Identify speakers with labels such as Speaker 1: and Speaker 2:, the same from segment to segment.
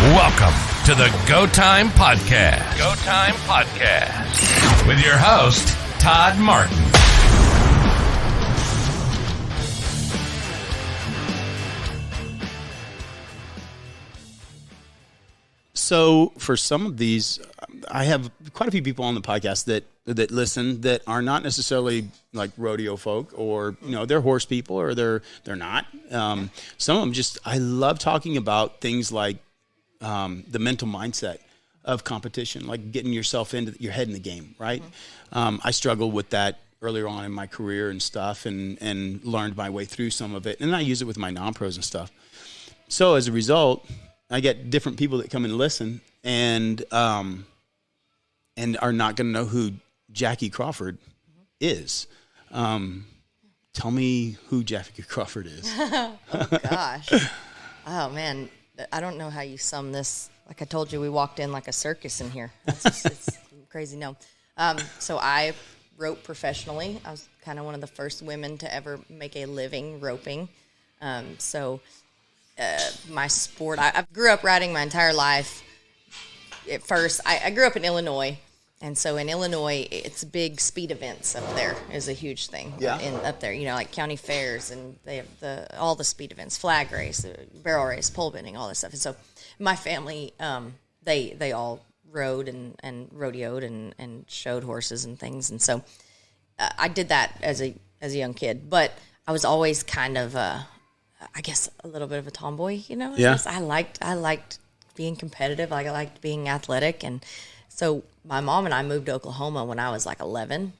Speaker 1: Welcome to the Go Time Podcast. Go Time Podcast with your host, Todd Martin.
Speaker 2: So for some of these, I have quite a few people on the podcast that listen that are not necessarily like rodeo folk, or they're horse people, or they're not. Some of them I love talking about things like the mental mindset of competition, like getting yourself into your head in the game, right? I struggled with that earlier on in my career and stuff, and learned my way through some of it, and I use it with my non-pros and stuff. So as a result, I get different people that come and listen, and are not going to know who Jackie Crawford is. Tell me who Jackie Crawford is.
Speaker 3: Oh, gosh. Oh, man. I don't know how you sum this. Like I told you, we walked in like a circus in here. It's crazy. No. So I rope professionally. I was kind of one of the first women to ever make a living roping. My sport, I grew up riding my entire life. At first, I grew up in Illinois. And so in Illinois, it's big speed events up there is a huge thing.
Speaker 2: Yeah.
Speaker 3: Up there, like county fairs, and they have all the speed events, flag race, barrel race, pole bending, all this stuff. And so my family, they all rode and rodeoed and showed horses and things. And so I did that as a young kid. But I was always kind of, I guess, a little bit of a tomboy,
Speaker 2: Yeah.
Speaker 3: I liked being competitive. I liked being athletic. And so my mom and I moved to Oklahoma when I was like 11,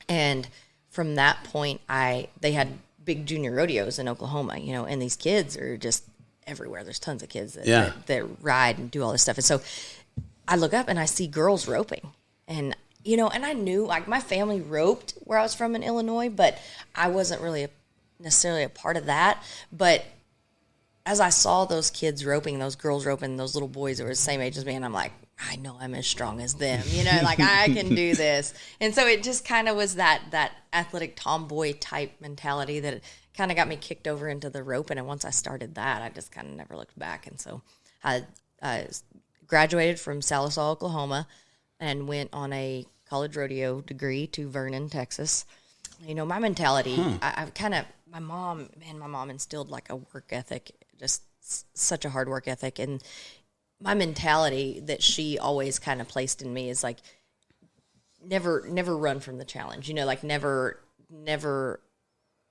Speaker 3: and from that point, they had big junior rodeos in Oklahoma, and these kids are just everywhere. There's tons of kids that ride and do all this stuff, and so I look up and I see girls roping, and and I knew, like, my family roped where I was from in Illinois, but I wasn't really necessarily a part of that. But as I saw those kids roping, those girls roping, those little boys that were the same age as me, and I'm like, I know I'm as strong as them, like I can do this. And so it just kind of was that athletic tomboy type mentality that kind of got me kicked over into the roping. And once I started that, I just kind of never looked back. And so I graduated from Sallisaw, Oklahoma, and went on a college rodeo degree to Vernon, Texas. My mentality, my mom instilled like a work ethic, just such a hard work ethic. And my mentality that she always kind of placed in me is like, never run from the challenge, like never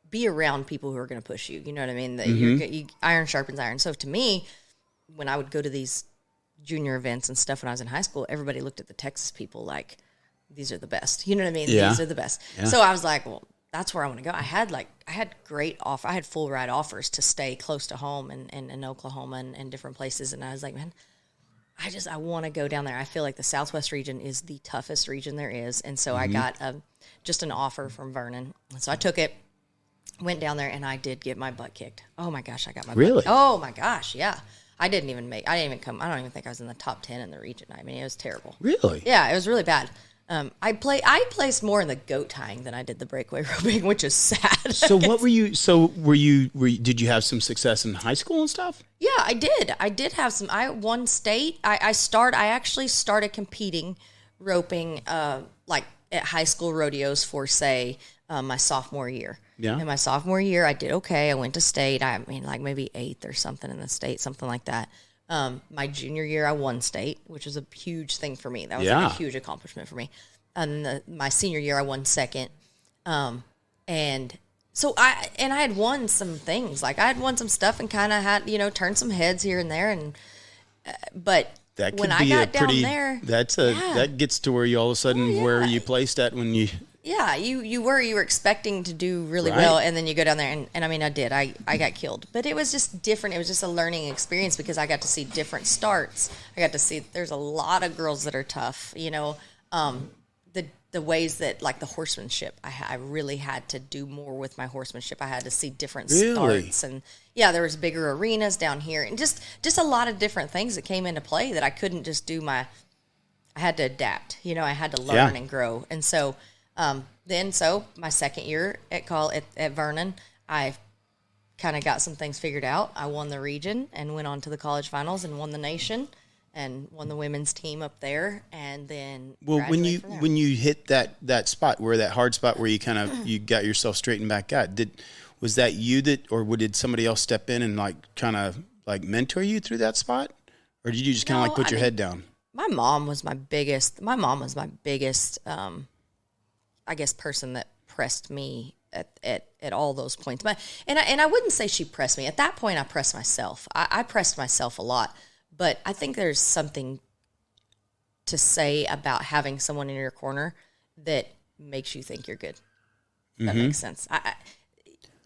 Speaker 3: be around people who are going to push you. You know what I mean? That iron sharpens iron. So to me, when I would go to these junior events and stuff when I was in high school, everybody looked at the Texas people like, these are the best. You know what I mean?
Speaker 2: Yeah.
Speaker 3: These are the best. Yeah. So I was like, well, that's where I want to go. I had full ride offers to stay close to home in Oklahoma and different places. And I was like, man, I want to go down there. I feel like the Southwest region is the toughest region there is. And so I got just an offer from Vernon. And so I took it, went down there, and I did get my butt kicked. Oh my gosh, I got my
Speaker 2: Really?
Speaker 3: butt. Oh my gosh, yeah. I don't even think I was in the top 10 in the region. I mean, it was terrible.
Speaker 2: Really?
Speaker 3: Yeah, it was really bad. I placed more in the goat tying than I did the breakaway roping, which is sad.
Speaker 2: So what were you? So did you have some success in high school and stuff?
Speaker 3: Yeah, I did. I did have some. I won state. I actually started competing roping like at high school rodeos for my sophomore year.
Speaker 2: Yeah.
Speaker 3: In my sophomore year, I did okay. I went to state. I mean, like maybe 8th or something in the state, something like that. My junior year, I won state, which was a huge thing for me. That was like a huge accomplishment for me. And my senior year, I won 2nd. And so I had won some things. Like I had won some stuff and kind of had, turned some heads here and there. And but
Speaker 2: that
Speaker 3: when I got down there,
Speaker 2: that gets to where you all of a sudden where you placed at when you.
Speaker 3: Yeah, you were expecting to do really well, and then you go down there, and I mean, I did. I got killed. But it was just different. It was just a learning experience because I got to see different starts. I got to see there's a lot of girls that are tough, the ways that, like, the horsemanship, I really had to do more with my horsemanship. I had to see different starts. And, there was bigger arenas down here, and just a lot of different things that came into play that I couldn't just do I had to adapt. I had to learn and grow. And so... So my second year at Vernon, I kind of got some things figured out. I won the region and went on to the college finals and won the nation and won the women's team up there. And then
Speaker 2: when you hit that spot where that hard spot where you kind of you got yourself straightened back out, was that you did somebody else step in and like kind of like mentor you through that spot, or did you just kind of like put your head down?
Speaker 3: My mom was my biggest. I guess person that pressed me at all those points. But and I wouldn't say she pressed me. At that point, I pressed myself. I pressed myself a lot. But I think there's something to say about having someone in your corner that makes you think you're good. That makes sense.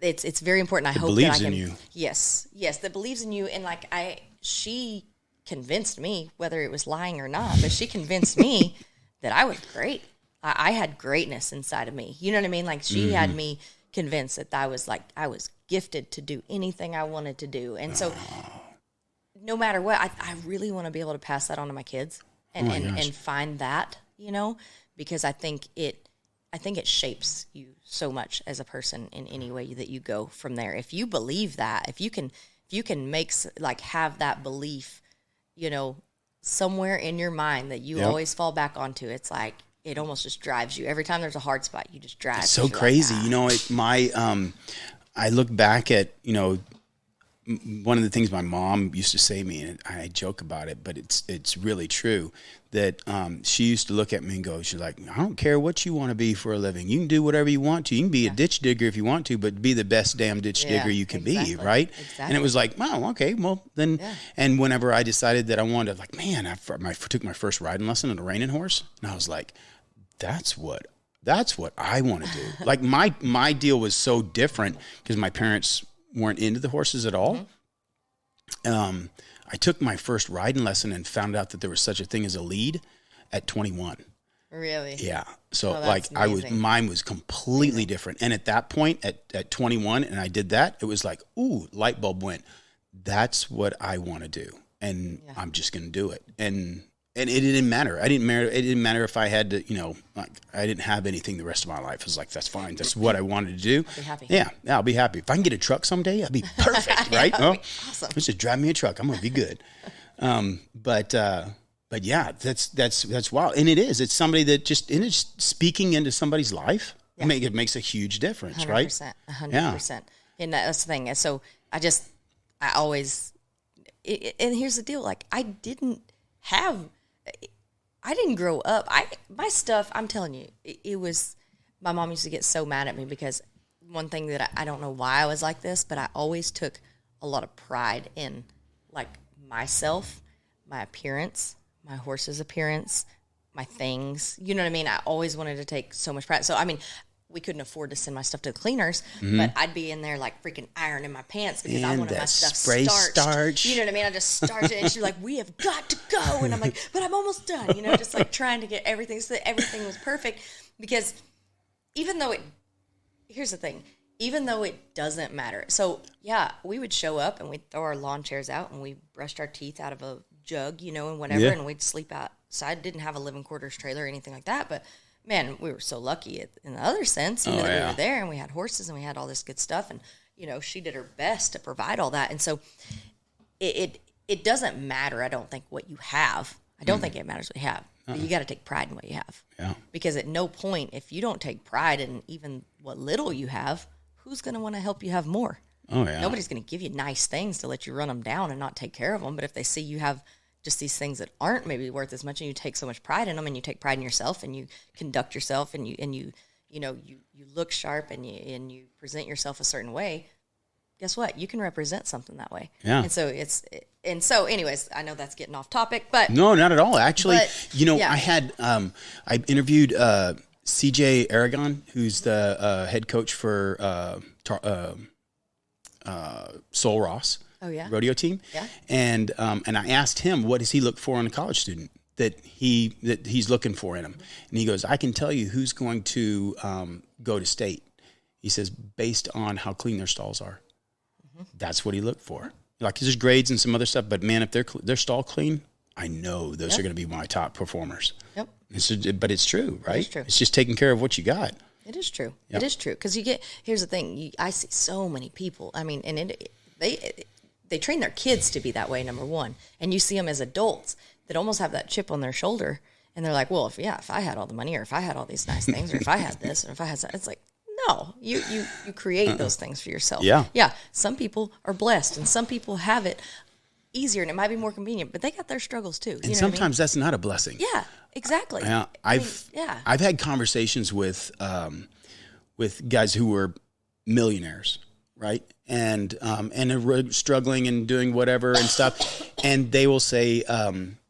Speaker 3: It's very important. I hope that I can. Believes in you. Yes, that believes in you. And like she convinced me, whether it was lying or not, but she convinced me that I was great. I had greatness inside of me. You know what I mean? Like she had me convinced that I was gifted to do anything I wanted to do. And so no matter what, I really want to be able to pass that on to my kids and find that, because I think it shapes you so much as a person in any way that you go from there. If you believe that, if you can have that belief, somewhere in your mind that you always fall back onto, it's like, it almost just drives you. Every time there's a hard spot, you just drive. It's
Speaker 2: so crazy. Like, I look back at, one of the things my mom used to say to me, and I joke about it, but it's really true, that she used to look at me and go, she's like, I don't care what you want to be for a living. You can do whatever you want to. You can be a ditch digger if you want to, but be the best damn ditch digger you can be, right? Exactly. And it was like, wow, okay, well then, and whenever I decided that I wanted to, like, man, I took my first riding lesson on a reining horse, and I was like, that's what I want to do. Like my deal was so different because my parents weren't into the horses at all. I took my first riding lesson and found out that there was such a thing as a lead at 21.
Speaker 3: Really?
Speaker 2: Yeah. So mine was completely different. And at that point at 21, and I did that, it was like, ooh, light bulb went. That's what I want to do. And I'm just going to do it. And it didn't matter. It didn't matter if I had to, I didn't have anything the rest of my life. I was like, that's fine. That's what I wanted to do.
Speaker 3: I'll be happy.
Speaker 2: Yeah, I'll be happy. If I can get a truck someday, I'll be perfect, right?
Speaker 3: Well, awesome.
Speaker 2: Just drive me a truck. I'm going to be good. But yeah, that's wild. And it is. It's somebody that just speaking into somebody's life. Yeah. It makes a huge difference, 100%, right?
Speaker 3: 100%. Yeah. And that's the thing. And so and here's the deal. Like I didn't grow up. My stuff, I'm telling you, it was, my mom used to get so mad at me because one thing that I don't know why I was like this, but I always took a lot of pride in like myself, my appearance, my horse's appearance, my things. You know what I mean? I always wanted to take so much pride. So, I mean, we couldn't afford to send my stuff to the cleaners, but I'd be in there like freaking ironing my pants because I wanted my stuff starched. You know what I mean? I just starched it, and she's like, "We have got to go," and I'm like, "But I'm almost done." Just like trying to get everything so that everything was perfect. Because here's the thing, even though it doesn't matter. So yeah, we would show up and we'd throw our lawn chairs out and we brushed our teeth out of a jug, and whatever, and we'd sleep outside. Didn't have a living quarters trailer or anything like that, but man, we were so lucky in the other sense, that we were there and we had horses and we had all this good stuff. And, she did her best to provide all that. And so it doesn't matter, I don't think, what you have. I don't think it matters what you have. But you got to take pride in what you have. Yeah. Because at no point, if you don't take pride in even what little you have, who's going to want to help you have more? Oh, yeah. Nobody's going to give you nice things to let you run them down and not take care of them. But if they see you have just these things that aren't maybe worth as much, and you take so much pride in them, and you take pride in yourself, and you conduct yourself, and you look sharp, and you present yourself a certain way, guess what? You can represent something that way. Yeah. And so anyways, I know that's getting off topic, but
Speaker 2: no, not at all. Actually, I had I interviewed CJ Aragon, who's the head coach for Sol Ross.
Speaker 3: Oh, yeah.
Speaker 2: Rodeo team. Yeah. And I asked him, what does he look for in a college student that he's looking for in him? And he goes, I can tell you who's going to go to state. He says, based on how clean their stalls are. That's what he looked for. Like, there's grades and some other stuff, but man, if they're stall clean, I know those are going to be my top performers. Yep. But it's true, right? It's true. It's just taking care of what you got.
Speaker 3: It is true.
Speaker 2: Yep.
Speaker 3: It is true. Because here's the thing. I see so many people. I mean, and they train their kids to be that way, number one. And you see them as adults that almost have that chip on their shoulder. And they're like, well, if I had all the money, or if I had all these nice things, or if I had this, or if I had that, it's like, no, you create those things for yourself.
Speaker 2: Yeah.
Speaker 3: Yeah. Some people are blessed, and some people have it easier, and it might be more convenient, but they got their struggles too.
Speaker 2: And sometimes that's not a blessing.
Speaker 3: Yeah, exactly.
Speaker 2: I've had conversations with guys who were millionaires, right? And are struggling and doing whatever and stuff. And they will say,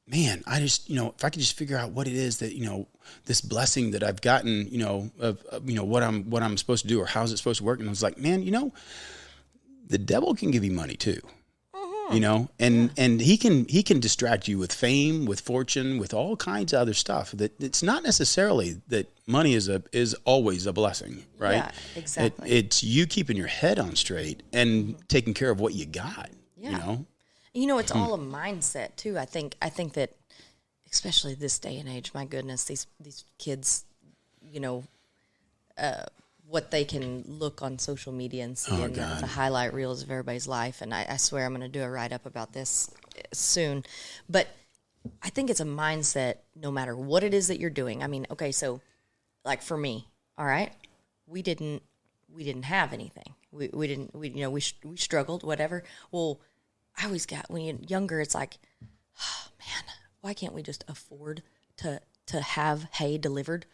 Speaker 2: man, I just, if I could just figure out what it is that, this blessing that I've gotten, of what I'm supposed to do, or how's it supposed to work. And I was like, man, the devil can give you money too. And he can distract you with fame, with fortune, with all kinds of other stuff. That it's not necessarily that money is always a blessing, right?
Speaker 3: Yeah, exactly.
Speaker 2: It's you keeping your head on straight and taking care of what you got.
Speaker 3: Yeah. It's all a mindset too. I think that, especially this day and age, my goodness, these kids, what they can look on social media and see in the highlight reels of everybody's life. And I swear I'm going to do a write-up about this soon. But I think it's a mindset no matter what it is that you're doing. I mean, okay, so like for me, all right, we didn't have anything. We struggled, whatever. Well, I always got, when you're younger, it's like, oh, man, why can't we just afford to have hay delivered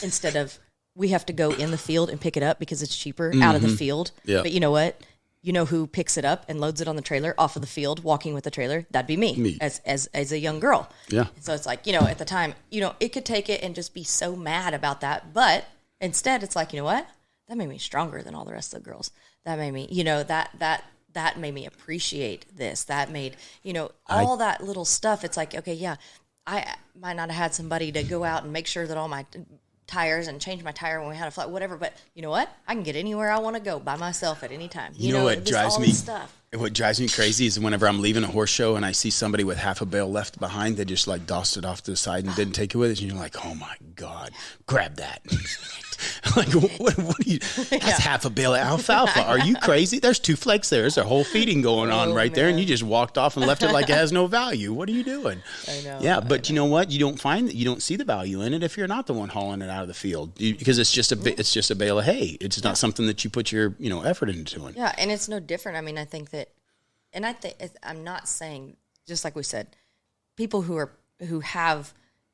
Speaker 3: instead of we have to go in the field and pick it up because it's cheaper out of the field. Yeah. But you know what? You know who picks it up and loads it on the trailer off of the field, walking with the trailer? That'd be me. As a young girl. Yeah. So it's like, at the time, it could take it and just be so mad about that. But instead it's like, you know what? That made me stronger than all the rest of the girls. That made me, that made me appreciate this. That made, all that little stuff. It's like, okay, yeah, I might not have had somebody to go out and make sure that all my tires and change my tire when we had a flat, whatever. But you know what? I can get anywhere I want to go by myself at any time.
Speaker 2: You know what drives me? What drives me crazy is whenever I'm leaving a horse show and I see somebody with half a bale left behind, they just like dossed it off to the side and didn't take it with it. And you're like, oh my God, grab that. Like, what do you, that's half a bale of alfalfa. Are you crazy? There's 2 flakes there. There's a whole feeding going on right there. And you just walked off and left it like it has no value. What are you doing?
Speaker 3: I know.
Speaker 2: Yeah. But you know what? You don't see the value in it if you're not the one hauling it out of the field, because it's just a bale of hay. It's not something that you put your, effort into it.
Speaker 3: Yeah. And it's no different. I mean, I think that, I'm not saying, just like we said, people who have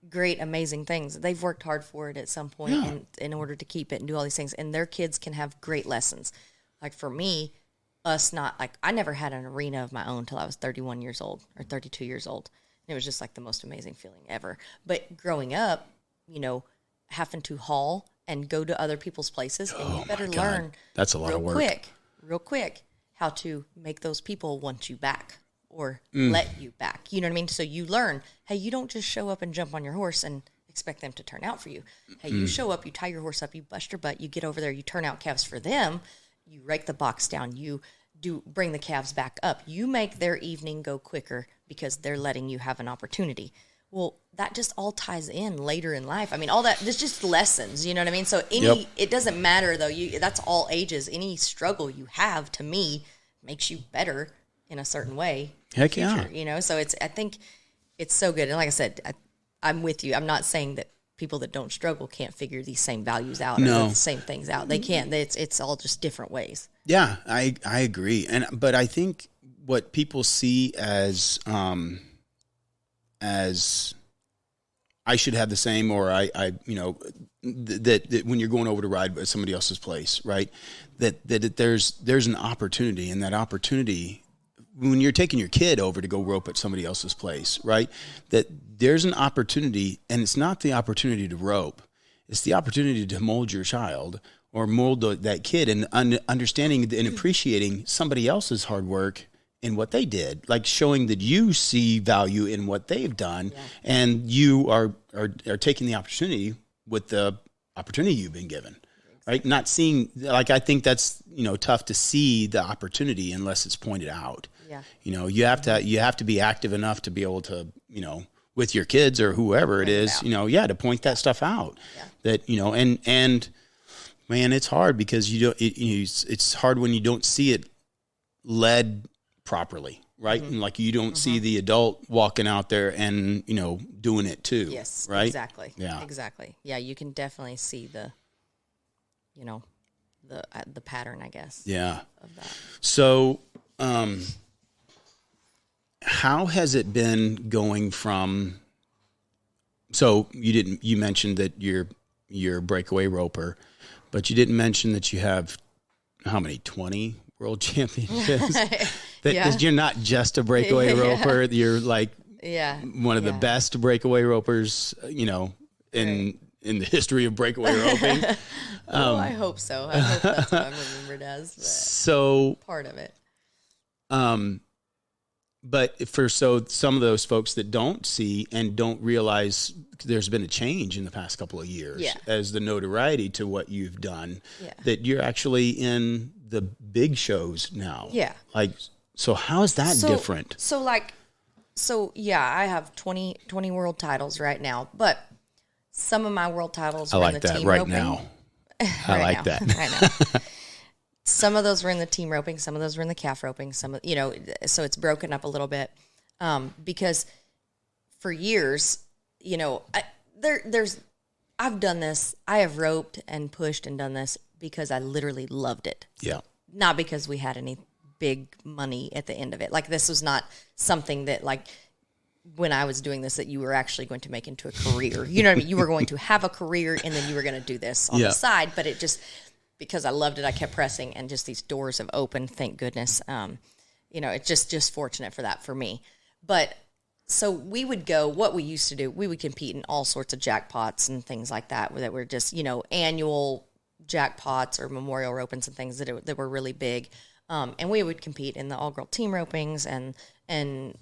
Speaker 3: great, amazing things, they've worked hard for it at some point and in order to keep it and do all these things, and their kids can have great lessons. Like for me, I never had an arena of my own till I was 31 years old or 32 years old. And it was just like the most amazing feeling ever. But growing up, having to haul and go to other people's places, and you better learn
Speaker 2: that's a lot of work.
Speaker 3: Real quick, how to make those people want you back or let you back. You know what I mean? So you learn, hey, you don't just show up and jump on your horse and expect them to turn out for you. Hey, you show up, you tie your horse up, you bust your butt, you get over there, you turn out calves for them, you rake the box down, you bring the calves back up. You make their evening go quicker because they're letting you have an opportunity. Well, that just all ties in later in life. I mean, all that, there's just lessons, you know what I mean? So it doesn't matter though, that's all ages. Any struggle you have, to me, makes you better in a certain way.
Speaker 2: Heck yeah.
Speaker 3: So I think it's so good. And like I said, I'm with you. I'm not saying that people that don't struggle can't figure these same values out or the same things out. They can't. It's all just different ways.
Speaker 2: Yeah, I agree. But I think what people see as I should have the same, or that when you're going over to ride at somebody else's place, right? That there's an opportunity, and that opportunity, when you're taking your kid over to go rope at somebody else's place, right? That there's an opportunity, and it's not the opportunity to rope. It's the opportunity to mold your child or mold that kid, and understanding and appreciating somebody else's hard work in what they did, like showing that you see value in what they've done, and you are taking the opportunity with the opportunity you've been given. Right? Not seeing, like, I think that's, tough to see the opportunity unless it's pointed out. Yeah. You have to be active enough to be able to, with your kids or whoever it is, to point that stuff out. Yeah. That, and Man, it's hard because it's hard when you don't see it led properly, right? And like you don't see the adult walking out there and, doing it too.
Speaker 3: Yes,
Speaker 2: right?
Speaker 3: Exactly.
Speaker 2: Yeah.
Speaker 3: Exactly. Yeah, you can definitely see the pattern, I guess.
Speaker 2: Yeah.
Speaker 3: Of that.
Speaker 2: So, how has it been going from, so you mentioned that you're a breakaway roper, but you didn't mention that you have how many, 20 world championships? That you're not just a breakaway roper. You're like one of the best breakaway ropers, in the history of breakaway roping.
Speaker 3: I hope so. I hope that's what I'm remembered as.
Speaker 2: So
Speaker 3: part of it.
Speaker 2: But for some of those folks that don't see and don't realize there's been a change in the past couple of years as the notoriety to what you've done, that you're actually in the big shows now.
Speaker 3: Yeah.
Speaker 2: So how is that different?
Speaker 3: I have 20 world titles right now, but some of my world titles
Speaker 2: I
Speaker 3: were
Speaker 2: like
Speaker 3: in the
Speaker 2: that
Speaker 3: team
Speaker 2: right
Speaker 3: roping.
Speaker 2: now. I like that.
Speaker 3: Right now. Some of those were in the team roping, some of those were in the calf roping, so it's broken up a little bit. Because for years, I've done this. I have roped and pushed and done this because I literally loved it.
Speaker 2: Yeah.
Speaker 3: Not because we had any big money at the end of it. Like, this was not something that, like, when I was doing this, that you were actually going to make into a career. You know what I mean? You were going to have a career and then you were going to do this on the side, but it just, because I loved it, I kept pressing, and just these doors have opened, thank goodness. It's just fortunate for that for me. But so we would go, what we used to do, we would compete in all sorts of jackpots and things like that were just, annual jackpots or memorial ropings and things that were really big. And we would compete in the all-girl team ropings and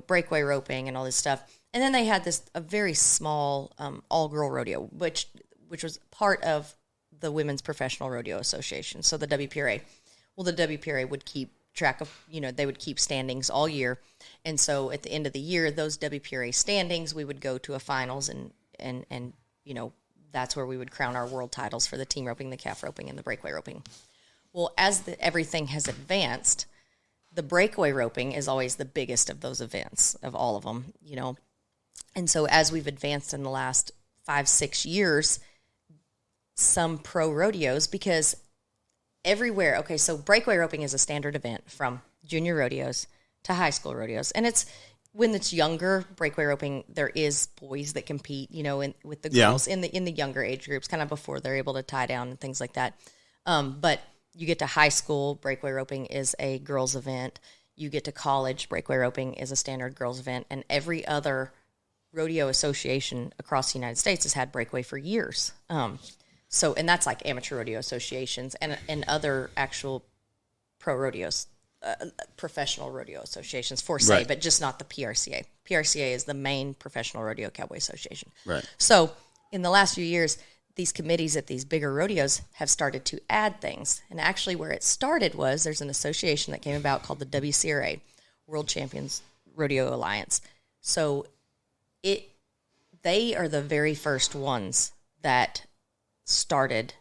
Speaker 3: breakaway roping and all this stuff. And then they had a very small all-girl rodeo, which was part of the Women's Professional Rodeo Association, so the WPRA. Well, the WPRA would keep track of, they would keep standings all year. And so at the end of the year, those WPRA standings, we would go to a finals and that's where we would crown our world titles for the team roping, the calf roping, and the breakaway roping. Well, as everything has advanced, the breakaway roping is always the biggest of those events, of all of them, And so as we've advanced in the last 5-6 years, some pro rodeos, because everywhere, okay, so breakaway roping is a standard event from junior rodeos to high school rodeos. And when it's younger, breakaway roping, there is boys that compete, with the girls in the younger age groups, kind of before they're able to tie down and things like that. But you get to high school, breakaway roping is a girls' event. You get to college, breakaway roping is a standard girls' event. And every other rodeo association across the United States has had breakaway for years. And that's like amateur rodeo associations and other actual pro rodeos, professional rodeo associations for say,
Speaker 2: right.
Speaker 3: But just not the PRCA. PRCA is the main professional rodeo cowboy association.
Speaker 2: Right.
Speaker 3: So in the last few years, these committees at these bigger rodeos have started to add things. And actually where it started was there's an association that came about called the WPRA, World Champions Rodeo Alliance. So they are the very first ones that started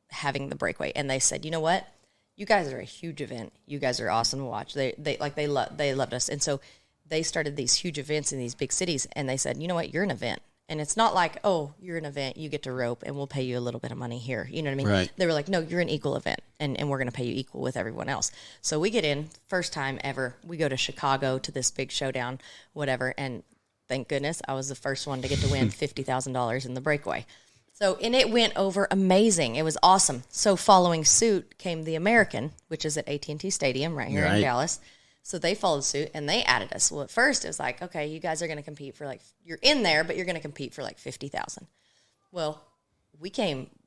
Speaker 3: having the breakaway, and they said, you know what, you guys are a huge event, you guys are awesome to watch. They loved us, and so they started these huge events in these big cities, and they said, you know what, you're an event, and it's not like, oh, you're an event, you get to rope and we'll pay you a little bit of money here, you know what I mean?
Speaker 2: Right.
Speaker 3: They were like, no, you're an equal event, and we're going to pay you equal with everyone else. So we get in, first time ever, we go to Chicago to this big showdown, whatever, and thank goodness I was the first one to get to win $50,000 in the breakaway. So, and it went over amazing. It was awesome. So following suit came the American, which is at AT&T Stadium right here in Dallas. So they followed suit and they added us. Well, at first it was like, okay, you guys are going to compete for you're in there, but you're going to compete for $50,000. Well,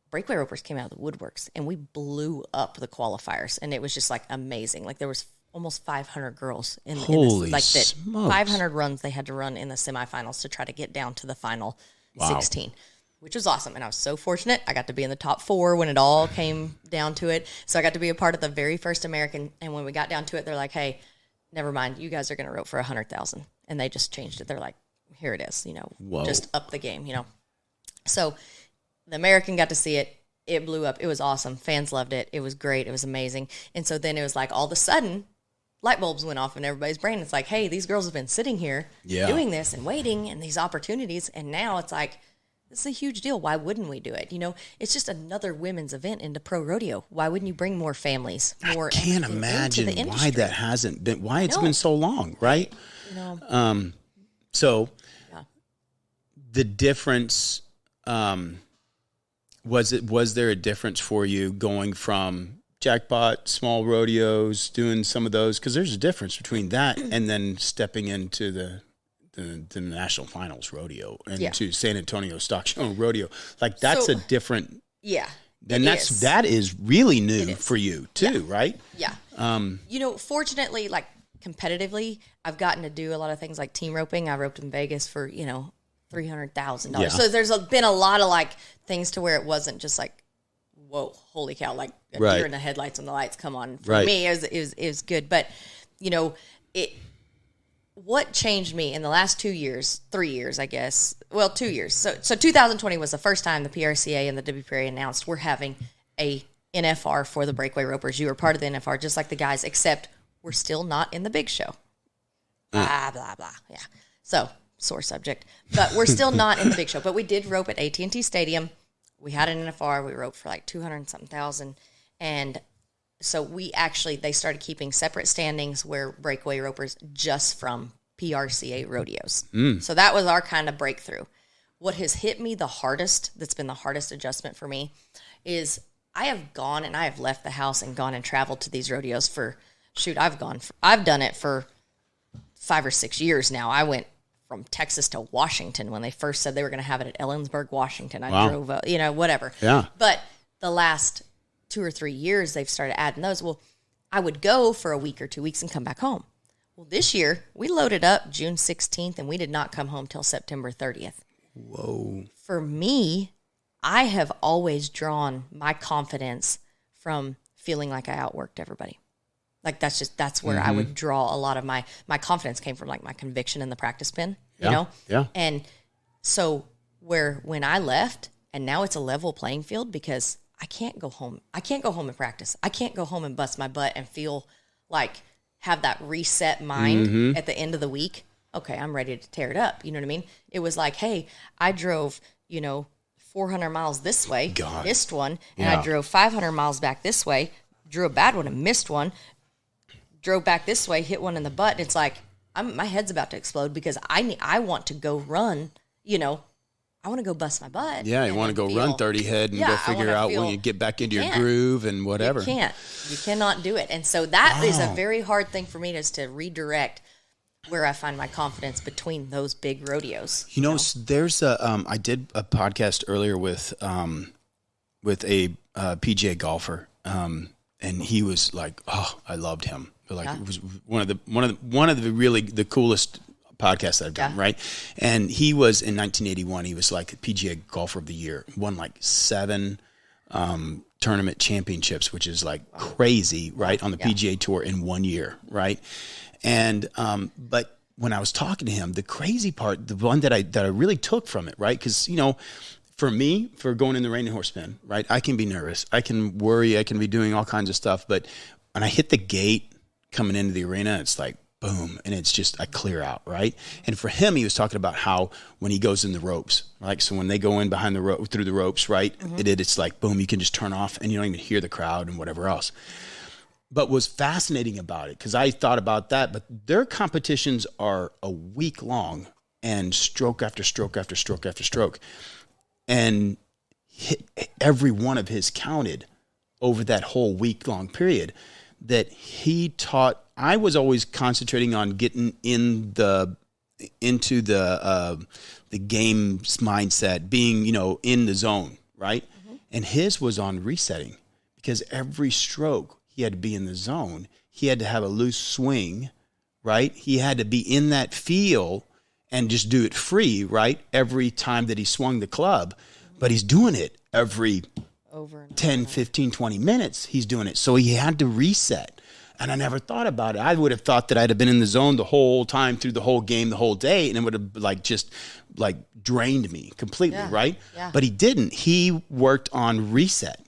Speaker 3: breakaway ropers came out of the woodworks and we blew up the qualifiers, and it was just amazing. There was almost 500 girls in
Speaker 2: smokes.
Speaker 3: 500 runs they had to run in the semifinals to try to get down to the final 16. Which was awesome. And I was so fortunate. I got to be in the top 4 when it all came down to it. So I got to be a part of the very first American. And when we got down to it, they're like, hey, never mind. You guys are going to rope for $100,000. And they just changed it. They're like, here it is,
Speaker 2: Whoa.
Speaker 3: Just up the game, So the American got to see it. it blew up. It was awesome. Fans loved it. It was great. It was amazing. And so then it was like all of a sudden, light bulbs went off in everybody's brain. It's like, hey, these girls have been sitting here doing this and waiting and these opportunities. And now it's like, this is a huge deal. Why wouldn't we do it? You know, it's just another women's event into pro rodeo. Why wouldn't you bring more families, more?
Speaker 2: I can't imagine why that hasn't been, why it's been so long, right?
Speaker 3: You know,
Speaker 2: so the difference, was there a difference for you going from jackpot, small rodeos, doing some of those? Because there's a difference between that and then stepping into the national finals rodeo and to San Antonio Stock Show Rodeo. Like that's a different.
Speaker 3: Yeah.
Speaker 2: And that is really new for you too, right?
Speaker 3: Yeah. You know, fortunately, like competitively, I've gotten to do a lot of things like team roping. I roped in Vegas for, you know, $300,000. Yeah. So there's been a lot of like things to where it wasn't just like, whoa, holy cow, like a deer in the headlights when the lights come on. For me, it was good. But, you know, what changed me in the last 2 years, 3 years, I guess. Well, 2 years. So 2020 was the first time the PRCA and the WPRA announced we're having a NFR for the breakaway ropers. You were part of the NFR, just like the guys, except we're still not in the big show. Blah, blah, blah. Yeah. So, sore subject. But we're still not in the big show. But we did rope at AT&T Stadium. We had an NFR. We roped for like 200 and something thousand. And so they started keeping separate standings where breakaway ropers just from PRCA rodeos. So that was our kind of breakthrough. What has hit me the hardest, that's been the hardest adjustment for me, is I have gone and I have left the house and gone and traveled to these rodeos for, I've done it for 5 or 6 years now. I went from Texas to Washington when they first said they were going to have it at Ellensburg, Washington. I drove, whatever.
Speaker 2: Yeah.
Speaker 3: But the last 2 or 3 years, they've started adding those. Well, I would go for a week or 2 weeks and come back home. Well, this year, we loaded up June 16th, and we did not come home till September 30th.
Speaker 2: Whoa.
Speaker 3: For me, I have always drawn my confidence from feeling like I outworked everybody. Like, that's where I would draw a lot of my confidence came from, like my conviction in the practice pen, you know?
Speaker 2: Yeah.
Speaker 3: And so when I left, and now it's a level playing field because I can't go home. I can't go home and practice. I can't go home and bust my butt and feel like have that reset mind at the end of the week. Okay, I'm ready to tear it up. You know what I mean? It was like, hey, I drove, 400 miles this way, missed one, and I drove 500 miles back this way, drew a bad one and missed one, drove back this way, hit one in the butt. And it's like, my head's about to explode because I want to go run, I want to go bust my butt.
Speaker 2: Yeah, you want to go run 30 head and go figure out when you get back into your groove and whatever.
Speaker 3: You cannot do it. And so that is a very hard thing for me is to redirect where I find my confidence between those big rodeos.
Speaker 2: There's I did a podcast earlier with a PGA golfer, and he was like, oh, I loved him. Like it was one of the really the coolest podcasts that I've done, right? And he was in 1981. He was like PGA Golfer of the Year. Won like 7 tournament championships, which is like crazy, right? On the PGA Tour in 1 year, right? And but when I was talking to him, the crazy part, the one that I really took from it, right? Because for me, for going in the reining horse pen, right? I can be nervous, I can worry, I can be doing all kinds of stuff, but when I hit the gate coming into the arena, it's like boom, and it's just I clear out, right? And for him, he was talking about how when he goes in the ropes, like so when they go in behind the through the ropes, right? It's like boom, you can just turn off and you don't even hear the crowd and whatever else. But what's fascinating about it, because I thought about that, but their competitions are a week long and stroke after stroke after stroke after stroke, and every one of his counted over that whole week long period that he taught. I was always concentrating on getting into the game's mindset, being, in the zone, right? And his was on resetting because every stroke he had to be in the zone. He had to have a loose swing, right? He had to be in that feel and just do it free, right? Every time that he swung the club, but he's doing it every over 10, 15, 20 minutes. He's doing it. So he had to reset. And I never thought about it. I would have thought that I'd have been in the zone the whole time through the whole game, the whole day, and it would have like just like drained me completely, right?
Speaker 3: Yeah.
Speaker 2: But he didn't. He worked on reset.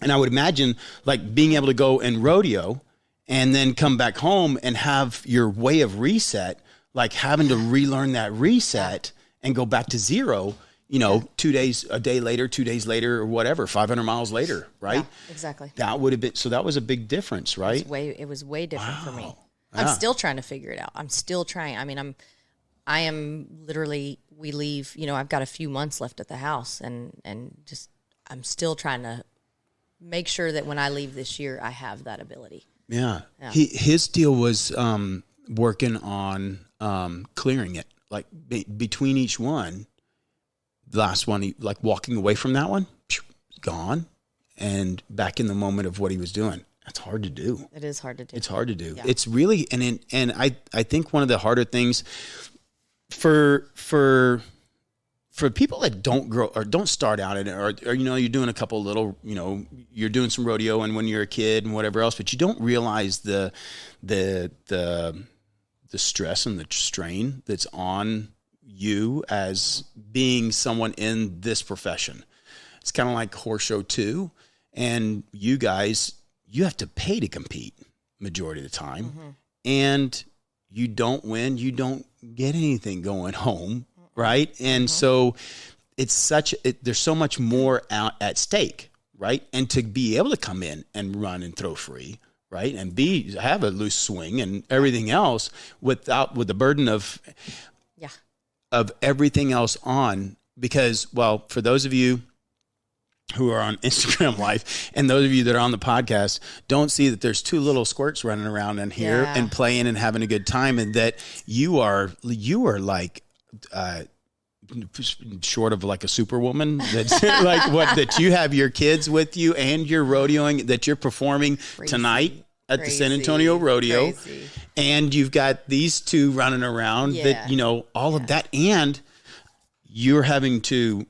Speaker 2: And I would imagine like being able to go and rodeo and then come back home and have your way of reset, like having to relearn that reset and go back to zero, 2 days, a day later, 2 days later, or whatever, 500 miles later, right?
Speaker 3: Yeah, exactly.
Speaker 2: That would have been, so that was a big difference, right?
Speaker 3: It was way different for me.
Speaker 2: Yeah.
Speaker 3: I'm still trying to figure it out. I'm still trying. I mean, I am literally, we leave, I've got a few months left at the house and just, I'm still trying to make sure that when I leave this year, I have that ability.
Speaker 2: Yeah. His deal was working on clearing it, like between each one. The last one, he, like walking away from that one, gone, and back in the moment of what he was doing. That's hard to do.
Speaker 3: It is hard to do.
Speaker 2: It's hard to do.
Speaker 3: Yeah.
Speaker 2: It's really, and I think one of the harder things for people that don't grow or don't start out in it, or you're doing a couple little, you're doing some rodeo and when you're a kid and whatever else, but you don't realize the stress and the strain that's on you as being someone in this profession. It's kind of like horse show too. And you guys, you have to pay to compete majority of the time. Mm-hmm. And you don't win, you don't get anything going home. Right. And so it's there's so much more out at stake. Right. And to be able to come in and run and throw free. Right. And have a loose swing and everything else with the burden of everything else on, because, well, for those of you who are on Instagram Live and those of you that are on the podcast don't see that there's two little squirts running around in here and playing and having a good time, and that you are like, short of like a superwoman, that's like that you have your kids with you and you're rodeoing, that you're performing tonight at the San Antonio Rodeo. Crazy. And you've got these two running around that, all of that. And you're having to,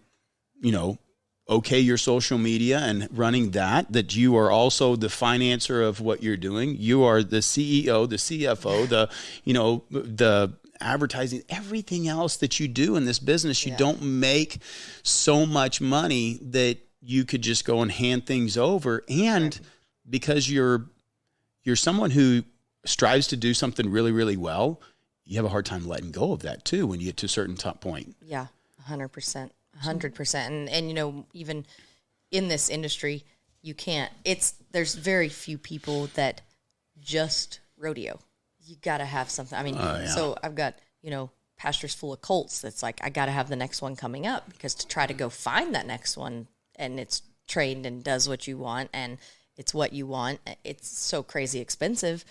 Speaker 2: okay your social media and running that you are also the financer of what you're doing. You are the CEO, the CFO, the advertising, everything else that you do in this business. You don't make so much money that you could just go and hand things over. And because you're someone who strives to do something really, really well, you have a hard time letting go of that too when you get to a certain top point. Yeah, 100%.
Speaker 3: 100%. And even in this industry, there's very few people that just rodeo. You got to have something. I mean, so I've got, pastures full of colts. That's like, I got to have the next one coming up, because to try to go find that next one, and it's trained and does what you want, and it's what you want. It's so crazy expensive,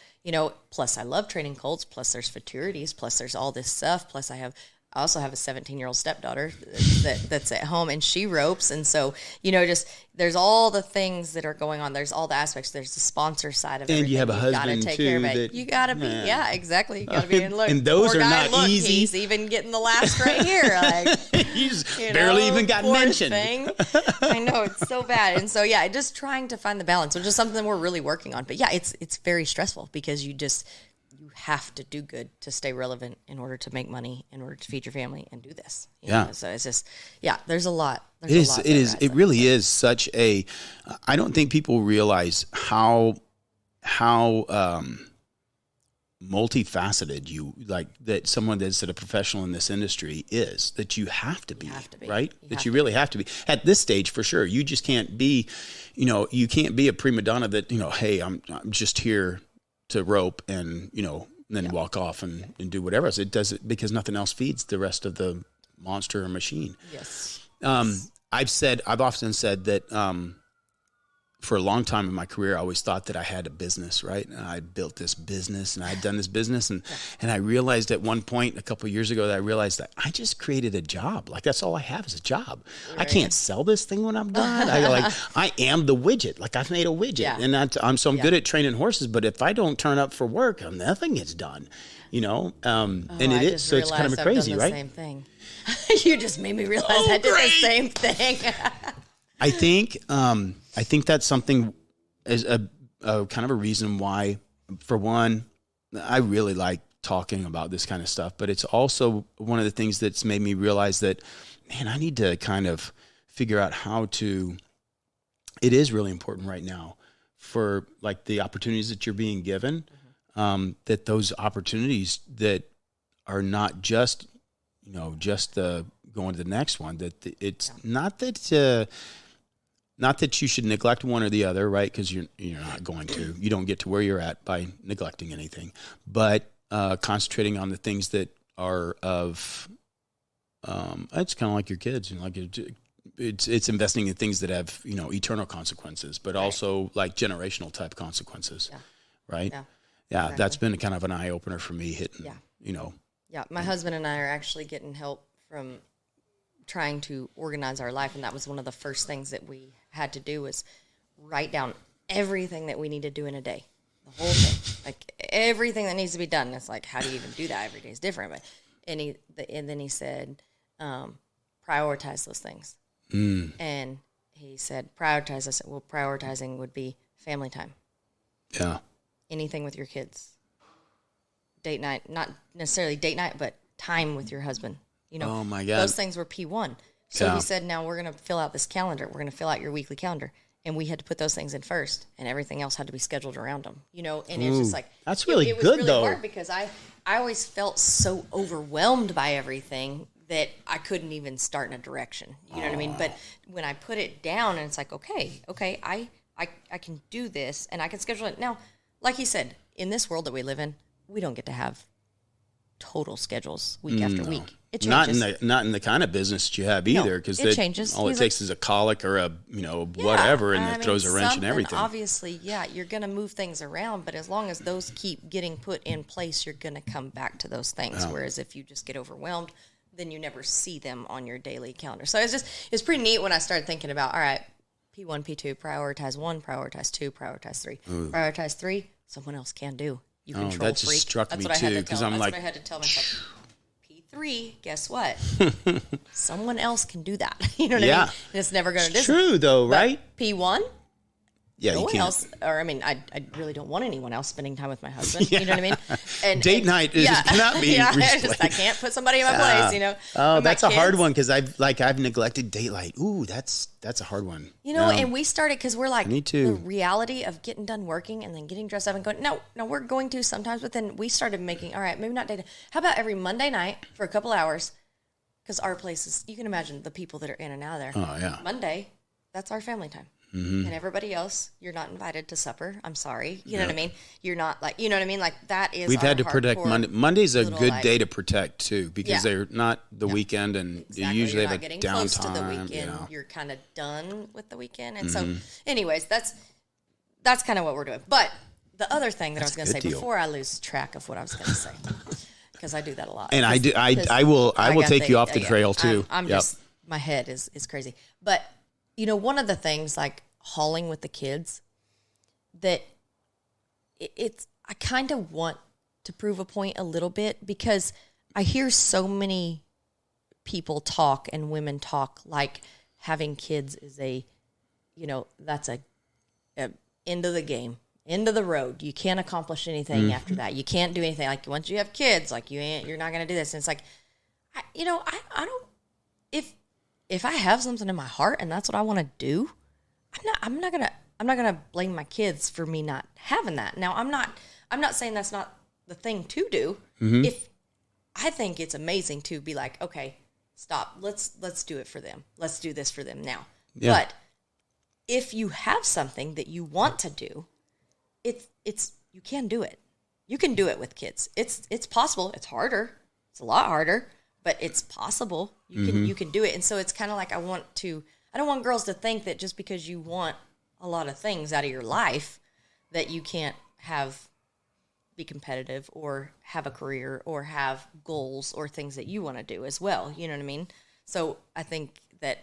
Speaker 3: plus I love training colts, plus there's futurities, plus there's all this stuff. Plus I also have a 17-year-old stepdaughter that's at home, and she ropes. And so, just there's all the things that are going on. There's all the aspects. There's the sponsor side of everything.
Speaker 2: And you have a husband
Speaker 3: take
Speaker 2: too.
Speaker 3: Care of it. You got to be, exactly. You got to be. And look,
Speaker 2: and those
Speaker 3: poor
Speaker 2: are
Speaker 3: guy,
Speaker 2: not easy.
Speaker 3: He's even getting the last right here. Like
Speaker 2: he's barely even got mentioned.
Speaker 3: Thing. I know, it's so bad. And so, just trying to find the balance, which is something we're really working on. But it's very stressful, because you have to do good to stay relevant in order to make money, in order to feed your family and do this. You know? So it's just, there's a lot.
Speaker 2: It really is such a, I don't think people realize how multifaceted that someone that's a professional in this industry is, that you have to be, right? You really have to be at this stage for sure. You just can't be, you can't be a prima donna that, hey, I'm just here to rope and, then walk off and do whatever else. It does it because nothing else feeds the rest of the monster or machine.
Speaker 3: Yes.
Speaker 2: I've often said that, for a long time in my career, I always thought that I had a business, right? And I built this business and I had done this business. And I realized at one point a couple of years ago that I realized that I just created a job. Like, that's all I have is a job. Right. I can't sell this thing when I'm done. I am the widget. Like, I've made a widget and I'm good at training horses, but if I don't turn up for work, nothing gets done, and it is, so it's kind of crazy, right?
Speaker 3: Same thing. You just made me realize I did the same thing.
Speaker 2: I think that's something as a kind of a reason why for one, I really like talking about this kind of stuff, but it's also one of the things that's made me realize that, man, I need to kind of figure out how to, it is really important right now for like the opportunities that you're being given, that those opportunities that are not just, just going to the next one, that it's not that you should neglect one or the other, right? Because you're not going to. You don't get to where you're at by neglecting anything, but concentrating on the things that are of. It's kind of like your kids, it's investing in things that have eternal consequences, but also like generational type consequences, right? Yeah, exactly. That's been kind of an eye opener for me. Hitting,
Speaker 3: Yeah, my husband and I are actually getting help from trying to organize our life, and that was one of the first things that we had to do was write down everything that we need to do in a day, the whole thing, like everything that needs to be done. It's like, how do you even do that? Every day is different. But and then he said, prioritize those things. And he said, prioritize. I said, well, prioritizing would be family time.
Speaker 2: Yeah. Anything
Speaker 3: with your kids. Date night, not necessarily date night, but time with your husband.
Speaker 2: Oh my God.
Speaker 3: Those things were P1. So he said, now we're going to fill out this calendar. We're going to fill out your weekly calendar. And we had to put those things in first, and everything else had to be scheduled around them, and it's just like,
Speaker 2: that's really
Speaker 3: it was
Speaker 2: good
Speaker 3: really
Speaker 2: though.
Speaker 3: hard because I always felt so overwhelmed by everything that I couldn't even start in a direction. You know what I mean? But when I put it down and it's like, okay, I can do this and I can schedule it. Now, like he said, in this world that we live in, we don't get to have total schedules week after week. It changes.
Speaker 2: Not in the kind of business that you have either, because
Speaker 3: it changes.
Speaker 2: All it takes is a colic or a whatever, and it throws a wrench in everything.
Speaker 3: Obviously, you're going to move things around, but as long as those keep getting put in place, you're going to come back to those things. Whereas if you just get overwhelmed, then you never see them on your daily calendar. So it's pretty neat when I started thinking about, all right, P1, P2, prioritize 1, prioritize 2, prioritize 3. Prioritize 3, someone else can do. You control
Speaker 2: that just
Speaker 3: freak.
Speaker 2: struck
Speaker 3: That's
Speaker 2: me
Speaker 3: what I had
Speaker 2: too,
Speaker 3: to
Speaker 2: because
Speaker 3: tell.
Speaker 2: I'm
Speaker 3: That's
Speaker 2: like,
Speaker 3: what I had to tell myself. P3, guess what? Someone else can do that. You know what I mean? And it's never going to do.
Speaker 2: True though, right?
Speaker 3: P1,
Speaker 2: yeah,
Speaker 3: no
Speaker 2: you
Speaker 3: one
Speaker 2: can't.
Speaker 3: else, or I mean, I really don't want anyone else spending time with my husband. You know what I mean? And
Speaker 2: date night is cannot be replaced.
Speaker 3: I can't put somebody in my place.
Speaker 2: Oh, that's a hard one because I've neglected date night. Ooh, that's a hard one.
Speaker 3: And we started because we're like,
Speaker 2: me too.
Speaker 3: The reality of getting done working and then getting dressed up and going. No, we're going to sometimes, but then we started making. All right, maybe not date. How about every Monday night for a couple hours? Because our places, you can imagine the people that are in and out of there.
Speaker 2: Oh yeah.
Speaker 3: Monday, that's our family time. And everybody else, you're not invited to supper. I'm sorry. You know what I mean? You're not like, you know what I mean? Like that is.
Speaker 2: We've had to protect Monday. Monday's a good day to protect too, because they're not the weekend, and you usually have a
Speaker 3: getting
Speaker 2: downtime.
Speaker 3: Close to the weekend. You're kind of done with the weekend, and so, anyways, that's kind of what we're doing. But the other thing that I was going to say before I lose track of what I was going to say, because I do that a lot,
Speaker 2: and I will take you off the trail too.
Speaker 3: I'm just, my head is crazy, but. One of the things like hauling with the kids that I kind of want to prove a point a little bit, because I hear so many people talk and women talk like having kids is that's a end of the game, end of the road. You can't accomplish anything after that. You can't do anything. Like once you have kids, like you're not going to do this. And it's like, I don't, if I have something in my heart and that's what I want to do, I'm not gonna blame my kids for me not having that. Now I'm not saying that's not the thing to do. If I think it's amazing to be like, okay, stop, let's do it for them. Let's do this for them now. Yeah. But if you have something that you want to do, it's you can do it. You can do it with kids. It's possible. It's harder. It's a lot harder. But it's possible. You can do it. And so it's kind of like I don't want girls to think that just because you want a lot of things out of your life that you can't be competitive or have a career or have goals or things that you want to do as well. You know what I mean? So I think that,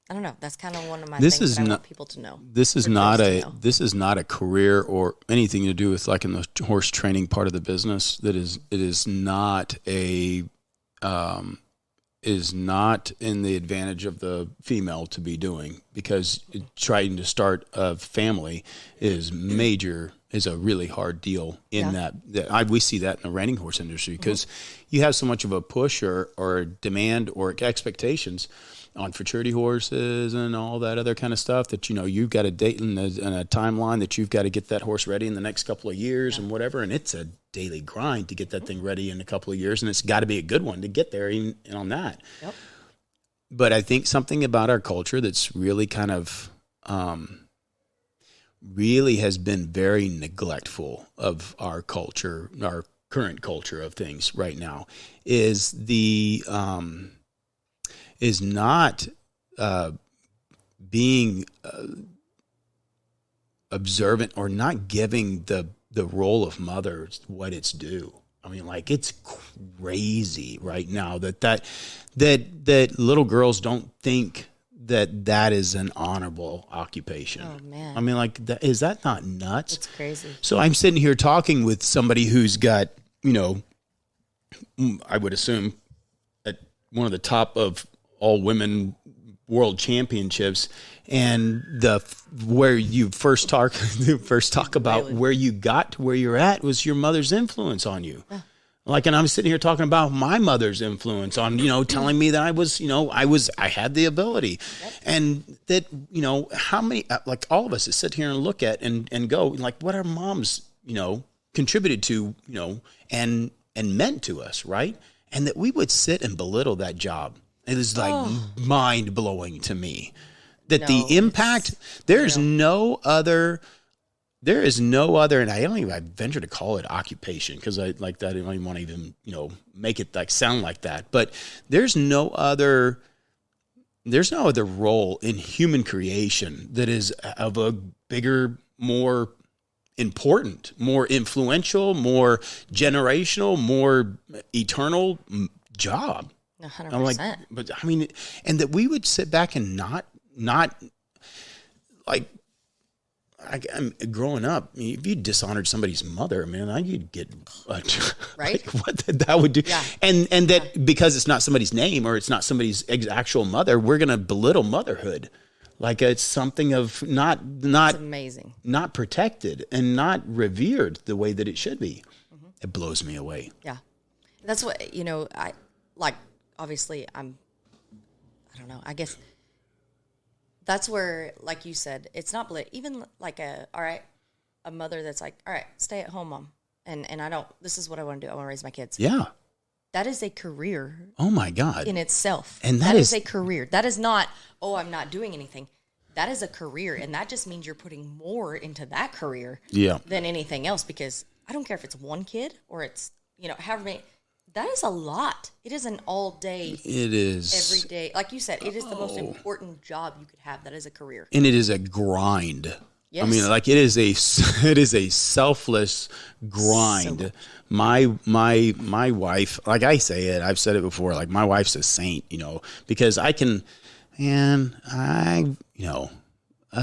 Speaker 3: I don't know, that's kind of one of my things that I want people to know.
Speaker 2: This is not a career or anything to do with like in the horse training part of the business. It is not in the advantage of the female to be doing. because trying to start a family is a really hard deal in we see that in the reining horse industry because you have so much of a push or demand or expectations on futurity horses and all that other kind of stuff that, you've got a date and a timeline that you've got to get that horse ready in the next couple of years and whatever. And it's a daily grind to get that thing ready in a couple of years. And it's got to be a good one to get there even on that. Yep. But I think something about our culture that's really kind of, really has been very neglectful of our culture, our current culture of things right now is is not being observant or not giving the role of mother what it's due. I mean, like, it's crazy right now that little girls don't think that is an honorable occupation.
Speaker 3: Oh, man.
Speaker 2: I mean, like, is that not nuts?
Speaker 3: It's crazy.
Speaker 2: So I'm sitting here talking with somebody who's got, I would assume at one of the top of all women world championships, and where you first talk about
Speaker 3: Really?
Speaker 2: where you got to where you're at was your mother's influence on you. Yeah. Like, and I'm sitting here talking about my mother's influence on, telling me that I had the ability. Yep. And that, how many, like all of us that sit here and look at and go, like, what our moms, contributed to, and meant to us, right? And that we would sit and belittle that job. It is like mind blowing to me that the impact, there is no other, and I don't even venture to call it occupation because I like that. I don't even want to even, make it like sound like that, but there's no other role in human creation that is of a bigger, more important, more influential, more generational, more eternal job.
Speaker 3: 100%.
Speaker 2: I'm like, but I mean, and that we would sit back and not like, I'm growing up. If you dishonored somebody's mother, man, you'd get
Speaker 3: right.
Speaker 2: Like, what that would do, and that because it's not somebody's name or it's not somebody's actual mother, we're gonna belittle motherhood, like it's something of not
Speaker 3: it's amazing,
Speaker 2: not protected and not revered the way that it should be. Mm-hmm. It blows me away.
Speaker 3: Yeah, that's what I like. Obviously, I don't know. I guess that's where, like you said, it's not even like a mother that's like, all right, stay at home, mom, and this is what I want to do. I want to raise my kids.
Speaker 2: Yeah,
Speaker 3: that is a career.
Speaker 2: Oh my God,
Speaker 3: in itself,
Speaker 2: and
Speaker 3: that is a career. That is not, I'm not doing anything. That is a career, and that just means you're putting more into that career, than anything else. Because I don't care if it's one kid or it's however many. That is a lot. It is an all day.
Speaker 2: It is.
Speaker 3: Every day. Like you said, it is the most important job you could have. That is a career.
Speaker 2: And it is a grind.
Speaker 3: Yes.
Speaker 2: I mean, like it is a selfless grind.
Speaker 3: So
Speaker 2: my wife, like I say it, I've said it before, like my wife's a saint, because us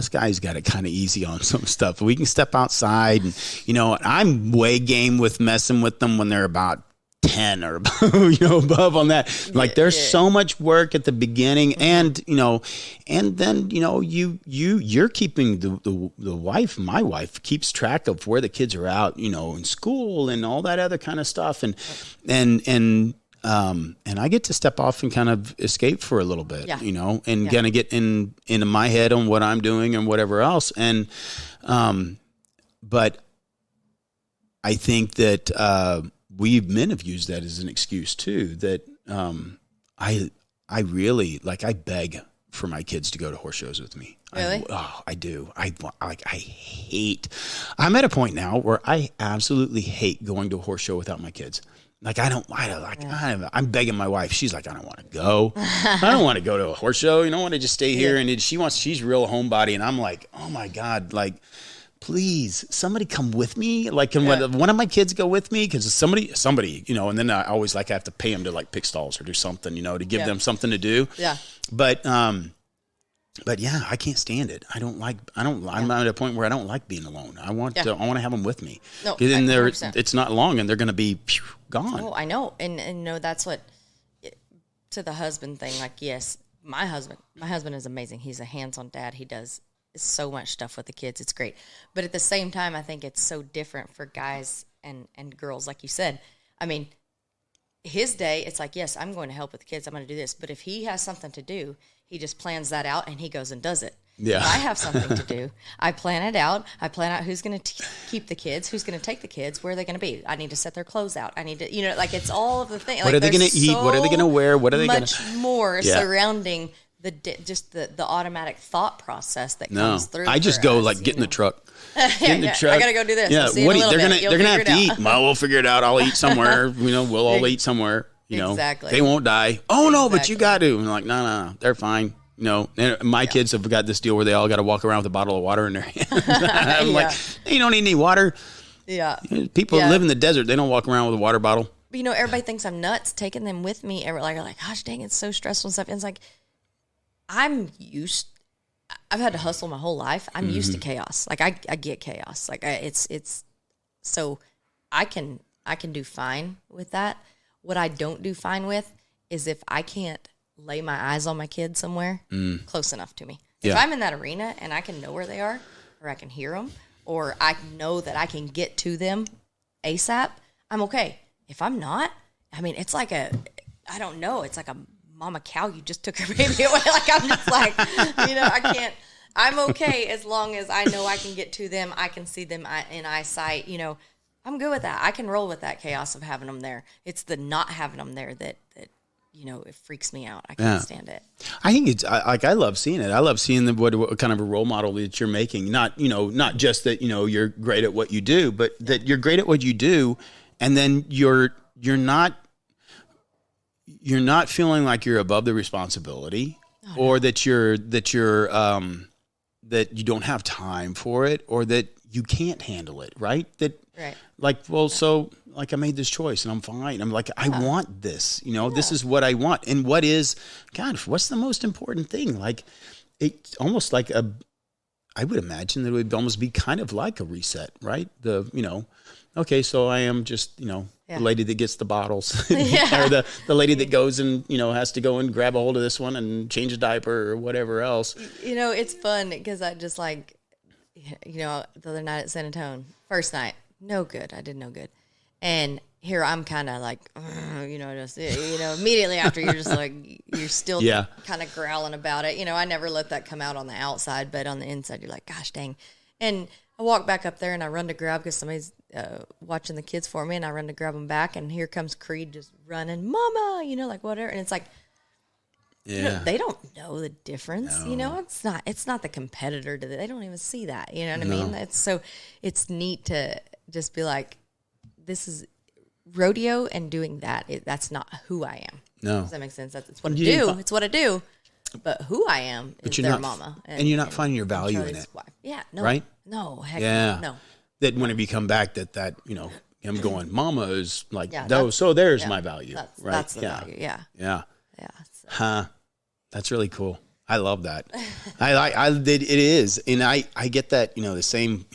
Speaker 2: guys got it kind of easy on some stuff. We can step outside and, I'm way game with messing with them when they're about 10 or above on that. Like there's so much work at the beginning, and then you're keeping the wife. My wife keeps track of where the kids are out, in school and all that other kind of stuff, and I get to step off and kind of escape for a little bit, and kind of get into my head on what I'm doing and whatever else, and but I think that we men have used that as an excuse too, that I really, like, I beg for my kids to go to horse shows with me.
Speaker 3: Really?
Speaker 2: I do. I'm at a point now where I absolutely hate going to a horse show without my kids. Like, I'm begging my wife. She's like, I don't want to go. I don't want to go to a horse show. I want to just stay here. And she's real homebody. And I'm like, oh my God, like, please, somebody come with me. Like, can one of my kids go with me? Because somebody, and then I always I have to pay them to like pick stalls or do something, to give them something to do. Yeah. But yeah, I can't stand it. I'm at a point where I don't like being alone. I want to have them with me. No, and it's not long and they're going to be gone.
Speaker 3: Oh, I know. And that's what, to the husband thing, like, yes, my husband is amazing. He's a hands-on dad. He does so much stuff with the kids. It's great. But at the same time, I think it's so different for guys and girls, like you said. I mean, his day, it's like, yes, I'm going to help with the kids. I'm going to do this. But if he has something to do, he just plans that out and he goes and does it.
Speaker 2: Yeah.
Speaker 3: If I have something to do, I plan it out. I plan out who's going to keep the kids, who's going to take the kids, where are they going to be. I need to set their clothes out. I need to, like it's all of the things.
Speaker 2: What are they going to eat? What are they going to wear? What are they going to?
Speaker 3: Much more surrounding the automatic thought process that comes through.
Speaker 2: I just go like, get in the truck. Get in the truck.
Speaker 3: I got to go do this.
Speaker 2: Yeah. They're going to have to eat. Well, we'll figure it out. I'll eat somewhere. We'll all eat somewhere.
Speaker 3: Exactly.
Speaker 2: They won't die. Oh no, but you got to. And I'm like, no, they're fine. And my kids have got this deal where they all got to walk around with a bottle of water in their hand. I'm like, you don't need any water.
Speaker 3: Yeah.
Speaker 2: People live in the desert. They don't walk around with a water bottle.
Speaker 3: But, everybody thinks I'm nuts taking them with me. Like, gosh, dang, it's so stressful and stuff. And it's like, I've had to hustle my whole life. I'm used to chaos. Like I get chaos. Like it's so I can do fine with that. What I don't do fine with is if I can't lay my eyes on my kids somewhere close enough to me. If I'm in that arena and I can know where they are, or I can hear them, or I know that I can get to them ASAP, I'm okay. If I'm not, I mean, it's like I don't know, it's like a mama cow, you just took her baby away. Like, I'm just like, I can't, I'm okay as long as I know I can get to them. I can see them in eyesight, I'm good with that. I can roll with that chaos of having them there. It's the not having them there that it freaks me out. I can't stand it.
Speaker 2: I think it's I love seeing it. I love seeing what kind of a role model that you're making. Not just that you're great at what you do, but that you're great at what you do, and then you're not feeling like you're above the responsibility, or that that you don't have time for it, or that you can't handle it. Right. So I made this choice and I'm fine. I'm like, I want this, this is what I want. And what's the most important thing? Like, it's almost like I would imagine that it would almost be kind of like a reset, right? Okay, so I am just, the lady that gets the bottles or the lady that goes and, has to go and grab a hold of this one and change a diaper or whatever else.
Speaker 3: It's fun because I just the other night at San Antonio, first night, no good. I did no good. And here I'm kind of like, immediately after you're just like, you're still kind of growling about it. I never let that come out on the outside, but on the inside, you're like, gosh, dang. And I walk back up there and I run to grab because somebody's watching the kids for me, and I run to grab them back. And here comes Creed just running, Mama, like whatever. And it's like, they don't know the difference.
Speaker 2: No.
Speaker 3: It's not the competitor to they don't even see that. You know what I mean? It's neat to just be like, this is rodeo, and doing that. That's not who I am.
Speaker 2: No.
Speaker 3: Does that make sense? It's what I do. It's what I do. But who I am is their mama.
Speaker 2: And you're not finding your value in it.
Speaker 3: Wife. Yeah. No.
Speaker 2: Right?
Speaker 3: No. Heck no.
Speaker 2: That whenever you come back, that him going, Mama is like, so there's my value. Right?
Speaker 3: That's the value. Yeah.
Speaker 2: Yeah.
Speaker 3: Yeah.
Speaker 2: So. That's really cool. I love that. It is. And I get that, the same,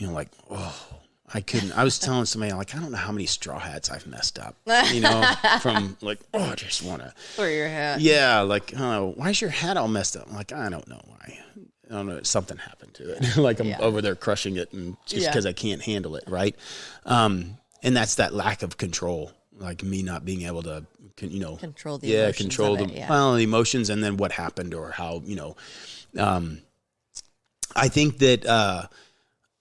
Speaker 2: I was telling somebody, I don't know how many straw hats I've messed up, from like, I just want to.
Speaker 3: For your hat.
Speaker 2: Yeah. Like, why is your hat all messed up? I'm like, I don't know why. I don't know. Something happened to it. Like I'm over there crushing it and just because I can't handle it. Right. And that's that lack of control, like me not being able to,
Speaker 3: control the emotions
Speaker 2: the emotions and then what happened or how, I think that,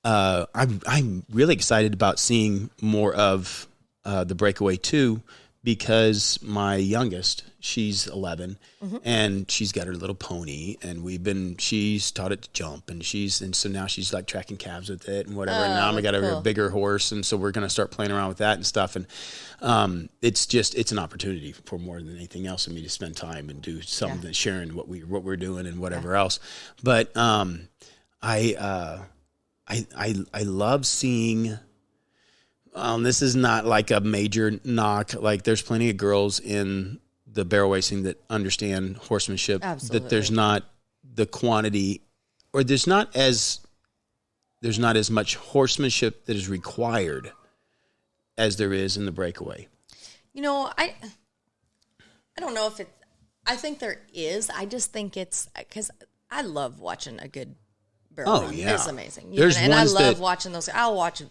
Speaker 2: I'm really excited about seeing more of the Breakaway 2 because my youngest, she's 11 and she's got her little pony and she's taught it to jump and so now she's like tracking calves with it and whatever. And now I got a bigger horse. And so we're going to start playing around with that and stuff. And it's an opportunity for more than anything else for me to spend time and do something, sharing what we're doing and whatever else. But I love seeing. This is not like a major knock. Like there's plenty of girls in the barrel racing that understand horsemanship.
Speaker 3: Absolutely.
Speaker 2: That there's not the quantity, or there's not as much horsemanship that is required as there is in the breakaway.
Speaker 3: I don't know if I think there is. I just think it's because I love watching a good barrel run.
Speaker 2: Yeah.
Speaker 3: It's amazing.
Speaker 2: There's
Speaker 3: and I
Speaker 2: ones
Speaker 3: love
Speaker 2: that,
Speaker 3: watching those. I'll watch.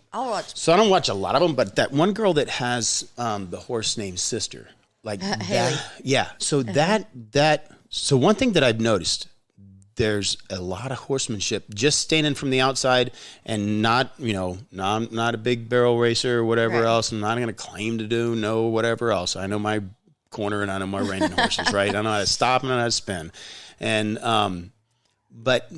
Speaker 2: So I don't watch a lot of them, but that one girl that has the horse named Sister, like
Speaker 3: Haley.
Speaker 2: Yeah. So so one thing that I've noticed, there's a lot of horsemanship just standing from the outside and not, I'm not a big barrel racer or whatever else. I'm not going to claim to do whatever else. I know my corner and I know my reining horses, right? I know how to stop and I know how to spin. And, but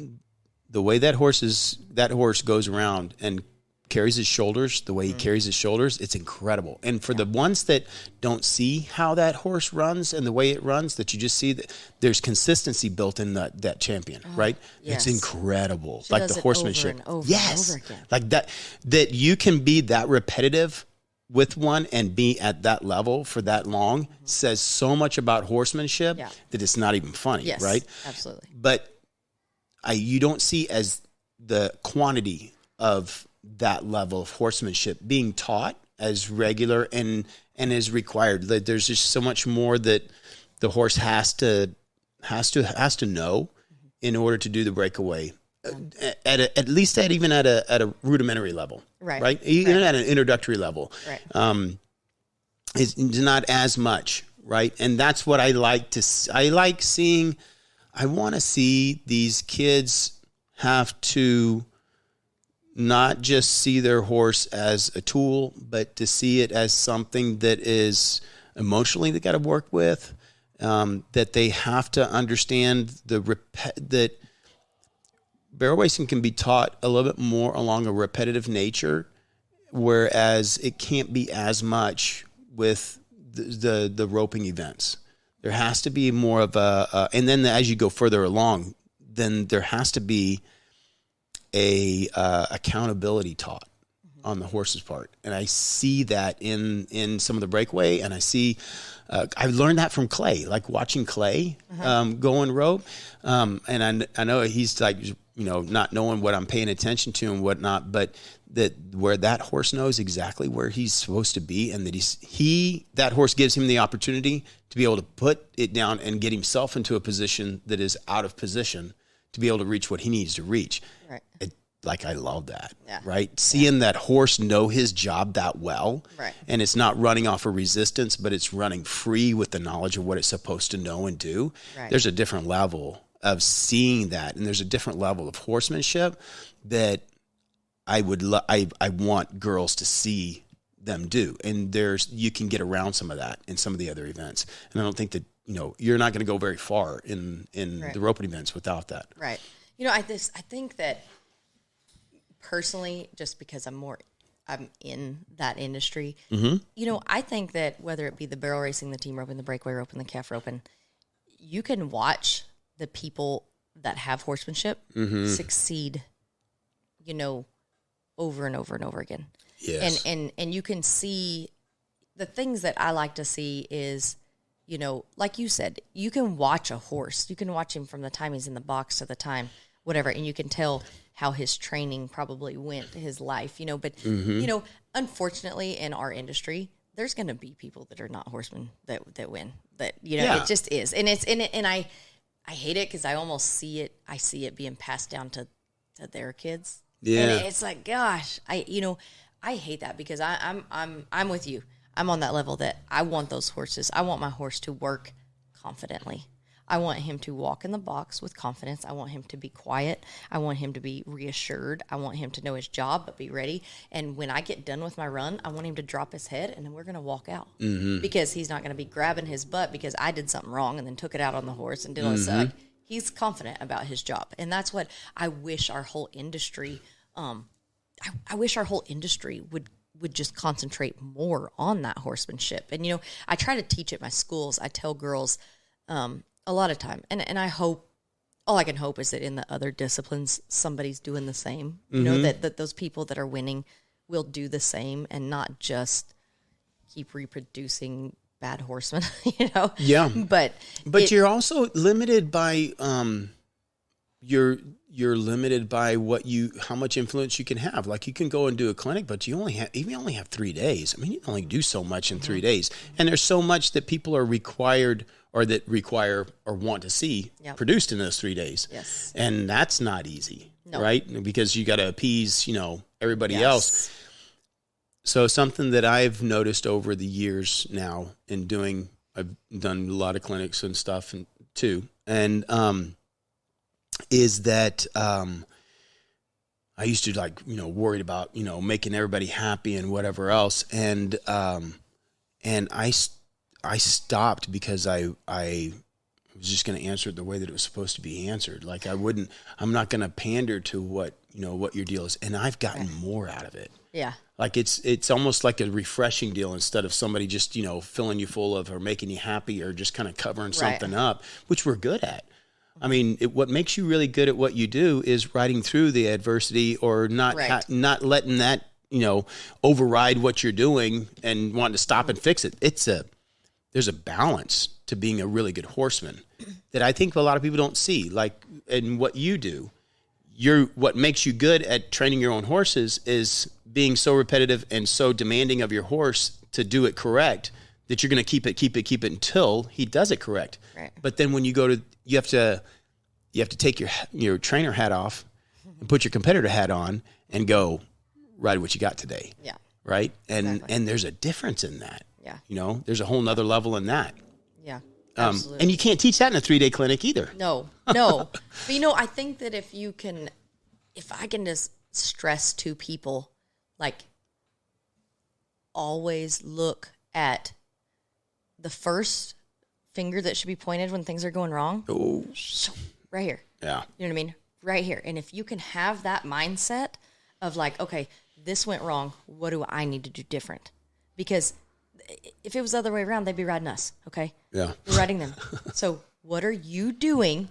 Speaker 2: the way that horse goes around and carries his shoulders, the way he carries his shoulders, it's incredible. And for the ones that don't see how that horse runs and the way it runs, that you just see that there's consistency built in that champion, right?
Speaker 3: Yes.
Speaker 2: It's incredible.
Speaker 3: She
Speaker 2: like
Speaker 3: does
Speaker 2: the
Speaker 3: it
Speaker 2: horsemanship.
Speaker 3: over and over
Speaker 2: yes.
Speaker 3: and over again.
Speaker 2: Like that you can be that repetitive with one and be at that level for that long says so much about horsemanship that it's not even funny,
Speaker 3: Yes,
Speaker 2: right?
Speaker 3: absolutely.
Speaker 2: But you don't see as the quantity of that level of horsemanship being taught as regular and is required. That there's just so much more that the horse has to know in order to do the breakaway. At least at a rudimentary level, right? Even at an introductory level,
Speaker 3: right?
Speaker 2: It's not as much, right? And that's what I like to. I like seeing. I want to see these kids have to not just see their horse as a tool, but to see it as something that is emotionally they got to work with. That they have to understand that barrel racing can be taught a little bit more along a repetitive nature, whereas it can't be as much with the roping events. There has to be more of and then as you go further along, then there has to be a accountability taught on the horse's part. And I see that in some of the breakaway, and I see, I learned that from Clay, like watching Clay go and rope. And I know he's like, not knowing what I'm paying attention to and whatnot, but where that horse knows exactly where he's supposed to be, and that that horse gives him the opportunity to be able to put it down and get himself into a position that is out of position to be able to reach what he needs to reach.
Speaker 3: Right.
Speaker 2: I love that,
Speaker 3: yeah.
Speaker 2: right? Seeing that horse know his job that well,
Speaker 3: right.
Speaker 2: And it's not running off of resistance, but it's running free with the knowledge of what it's supposed to know and do.
Speaker 3: Right.
Speaker 2: There's a different level of seeing that, and there's a different level of horsemanship that I want girls to see them do. And you can get around some of that in some of the other events. And I don't think that, you're not going to go very far in
Speaker 3: right.
Speaker 2: the roping events without that.
Speaker 3: Right. I think that personally, just because I'm in that industry, I think that whether it be the barrel racing, the team roping, the breakaway roping, the calf roping, you can watch the people that have horsemanship succeed, over and over and over again.
Speaker 2: Yes.
Speaker 3: And you can see the things that I like to see is, like you said, you can watch a horse. You can watch him from the time he's in the box to the time, whatever, and you can tell how his training probably went, his life, But, unfortunately in our industry, there's going to be people that are not horsemen that win. That, it just is. And I hate it because I almost see it. I see it being passed down to their kids.
Speaker 2: Yeah.
Speaker 3: And it's like, gosh, I hate that because I'm with you. I'm on that level that I want those horses. I want my horse to work confidently. I want him to walk in the box with confidence. I want him to be quiet. I want him to be reassured. I want him to know his job, but be ready. And when I get done with my run, I want him to drop his head and then we're going to walk out because he's not going to be grabbing his butt because I did something wrong and then took it out on the horse and did all this stuff. He's confident about his job. And that's what I wish our whole industry, I wish our whole industry would just concentrate more on that horsemanship. And, I try to teach at my schools. I tell girls, a lot of time, and I hope, all I can hope is that in the other disciplines, somebody's doing the same. That those people that are winning will do the same and not just keep reproducing bad horsemen, Yeah. But
Speaker 2: you're also limited by your you're limited by how much influence you can have. Like you can go and do a clinic, but you only have 3 days. I mean, you can only do so much in 3 days. And there's so much that people are required or want to see produced in those 3 days.
Speaker 3: Yes.
Speaker 2: And that's not easy, right? Because you got to appease, everybody else. So something that I've noticed over the years now in doing, I've done a lot of clinics and stuff too. And, is that I used to worried about making everybody happy and whatever else, and I stopped because I was just going to answer it the way that it was supposed to be answered. Like I'm not going to pander to what your deal is, and I've gotten more out of it.
Speaker 3: Yeah,
Speaker 2: like it's almost like a refreshing deal instead of somebody just filling you full of or making you happy or just kind of covering something up, which we're good at. I mean, what makes you really good at what you do is riding through the adversity or not letting that, override what you're doing and wanting to stop and fix it. There's a balance to being a really good horseman that I think a lot of people don't see. Like in what you do, what makes you good at training your own horses is being so repetitive and so demanding of your horse to do it correct that you're going to keep it until he does it correct. Right. But then when you go to, you have to take your trainer hat off and put your competitor hat on and go ride what you got today. Yeah. Right. And there's a difference in that. Yeah. There's a whole nother level in that. Yeah. Absolutely. And you can't teach that in a 3-day clinic either.
Speaker 3: No. But I think that if I can just stress to people, like always look at the first finger that should be pointed when things are going wrong. Oh, right here. Yeah. You know what I mean? Right here. And if you can have that mindset of like, okay, this went wrong. What do I need to do different? Because if it was the other way around, they'd be riding us. Okay. Yeah. We're riding them. So what are you doing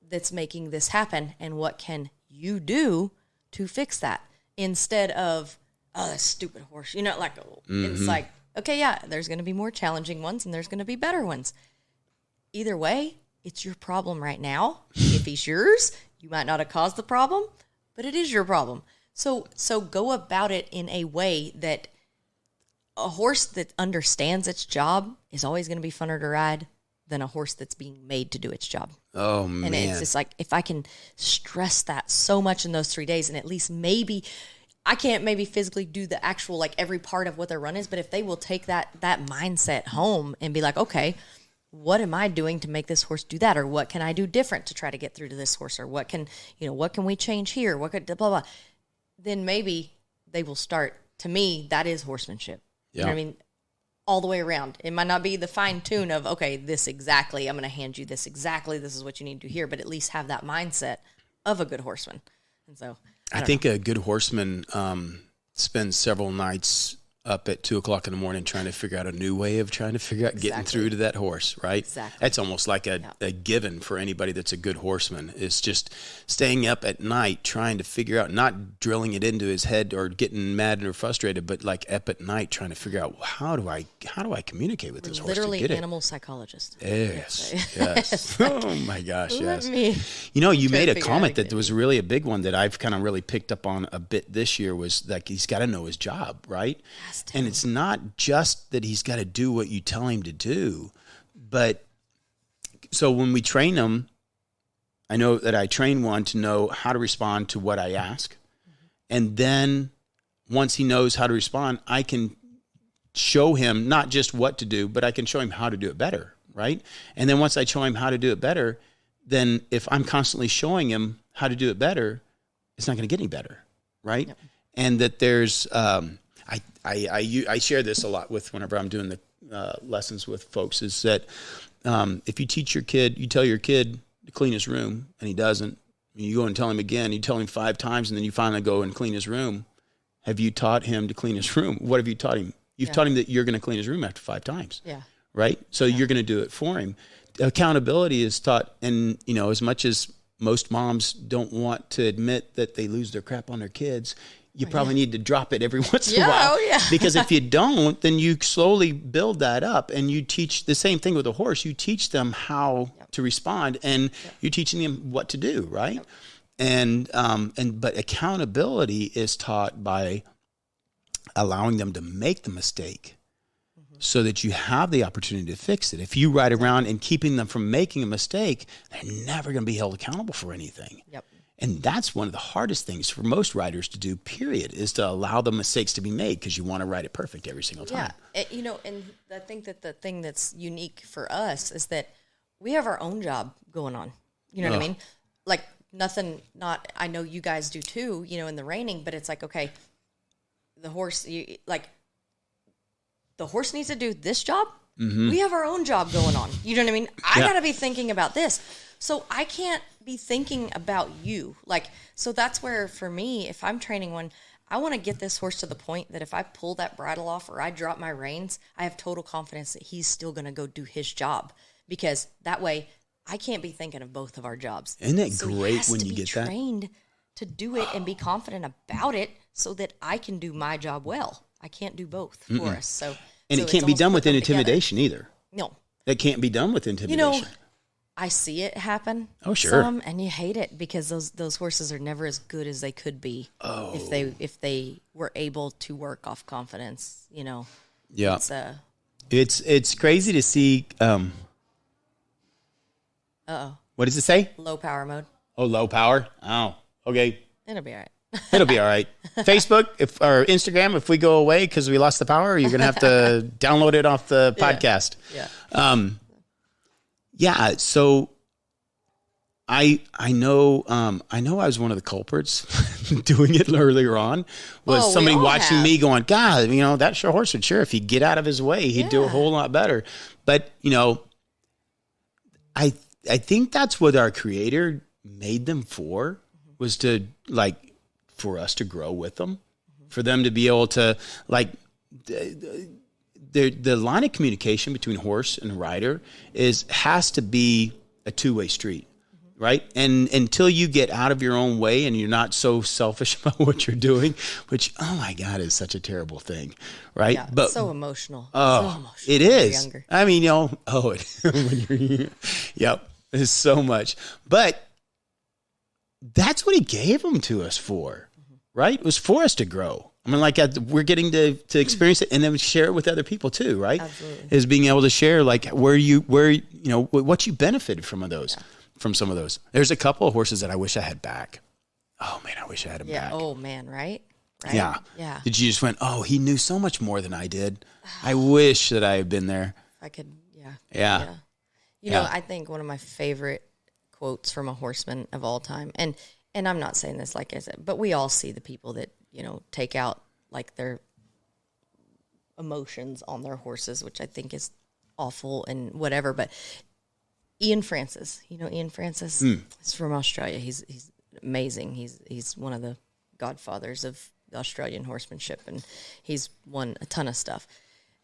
Speaker 3: that's making this happen? And what can you do to fix that instead of, oh, that stupid horse, it's like, okay, yeah, there's going to be more challenging ones and there's going to be better ones. Either way, it's your problem right now. If he's yours, you might not have caused the problem, but it is your problem. So go about it in a way that a horse that understands its job is always going to be funner to ride than a horse that's being made to do its job. Oh, man. And it's just like, if I can stress that so much in those 3 days, and at least maybe I can't maybe physically do the actual, like every part of what their run is, but if they will take that mindset home and be like, okay, what am I doing to make this horse do that? Or what can I do different to try to get through to this horse? Or what can we change here? What could, blah, blah. Then maybe they will start, to me, that is horsemanship. Yeah. You know what I mean? All the way around. It might not be the fine tune of, okay, this exactly, I'm going to hand you this exactly, this is what you need to do here, but at least have that mindset of a good horseman. And so I
Speaker 2: think a good horseman spends several nights up at 2:00 in the morning trying to figure out a new way of trying to figure out getting through to that horse, right? Exactly. That's almost like a given for anybody that's a good horseman. It's just staying up at night trying to figure out, not drilling it into his head or getting mad or frustrated, but like up at night trying to figure out, how do I communicate with this horse?
Speaker 3: Literally animal psychologist.
Speaker 2: Yes. Oh my gosh, yes. You made a comment that was really a big one that I've kind of really picked up on a bit this year, was like, he's got to know his job, right? And it's not just that he's got to do what you tell him to do, but so when we train them, I know that I train one to know how to respond to what I ask. And then once he knows how to respond, I can show him not just what to do, but I can show him how to do it better, right? And then once I show him how to do it better, then if I'm constantly showing him how to do it better, it's not going to get any better, right? Yep. And that there's I share this a lot with whenever I'm doing the lessons with folks, is that if you teach your kid, you tell your kid to clean his room and he doesn't, you go and tell him again, you tell him 5 times, and then you finally go and clean his room. Have you taught him to clean his room? What have you taught him? You've taught him that you're going to clean his room after 5 times. Yeah. Right? So you're going to do it for him. Accountability is taught, and as much as most moms don't want to admit that they lose their crap on their kids, you probably need to drop it every once in a while. Because if you don't, then you slowly build that up, and you teach the same thing with a horse. You teach them how to respond, and you're teaching them what to do, right? But accountability is taught by allowing them to make the mistake so that you have the opportunity to fix it. If you ride around and keeping them from making a mistake, they're never going to be held accountable for anything.
Speaker 3: Yep.
Speaker 2: And that's one of the hardest things for most riders to do, period, is to allow the mistakes to be made because you want to ride it perfect every single time.
Speaker 3: Yeah. And I think that the thing that's unique for us is that we have our own job going on. You know what I mean? Like I know you guys do too, in the reining, but it's like, okay, the horse needs to do this job. Mm-hmm. We have our own job going on. You know what I mean? I got to be thinking about this. So I can't be thinking about you. So that's where, for me, if I'm training one, I want to get this horse to the point that if I pull that bridle off or I drop my reins, I have total confidence that he's still going to go do his job, because that way I can't be thinking of both of our jobs.
Speaker 2: Isn't it great when you get that?
Speaker 3: Trained to do it and be confident about it so that I can do my job well. I can't do both for us.
Speaker 2: And it can't be done with intimidation either.
Speaker 3: No.
Speaker 2: It can't be done with intimidation.
Speaker 3: I see it happen.
Speaker 2: Oh, sure.
Speaker 3: And you hate it because those horses are never as good as they could be if they were able to work off confidence.
Speaker 2: Yeah. It's crazy to see. What does it say?
Speaker 3: Low power mode.
Speaker 2: Oh, low power. Oh, okay.
Speaker 3: It'll be all right.
Speaker 2: It'll be all right. Facebook or Instagram, if we go away because we lost the power, you're gonna have to download it off the podcast.
Speaker 3: Yeah.
Speaker 2: So I know I was one of the culprits doing it earlier on. Was somebody watching me going, God, that horse would if he'd get out of his way, he'd do a whole lot better. But I think that's what our Creator made them for, was to for us to grow with them, for them to be able to the line of communication between horse and rider has to be a two-way street, right? And until you get out of your own way and you're not so selfish about what you're doing, which, oh my God, is such a terrible thing, right?
Speaker 3: Yeah,
Speaker 2: but
Speaker 3: so emotional.
Speaker 2: It is. I mean, when you're, yep, it's so much. But that's what He gave them to us for, right? It was for us to grow. I mean, we're getting to experience it and then share it with other people too, right?
Speaker 3: Absolutely.
Speaker 2: Is being able to share what you benefited from from some of those. There's a couple of horses that I wish I had back. Oh man, I wish I had him back.
Speaker 3: Oh man, right?
Speaker 2: Yeah.
Speaker 3: Yeah.
Speaker 2: Did you just went, oh, he knew so much more than I did. I wish that I had been there.
Speaker 3: I could,
Speaker 2: Yeah.
Speaker 3: I think one of my favorite quotes from a horseman of all time, and I'm not saying this like I said, but we all see the people that, take out their emotions on their horses, which I think is awful and whatever. But Ian Francis, Ian Francis is from Australia. He's amazing. He's one of the godfathers of the Australian horsemanship, and he's won a ton of stuff.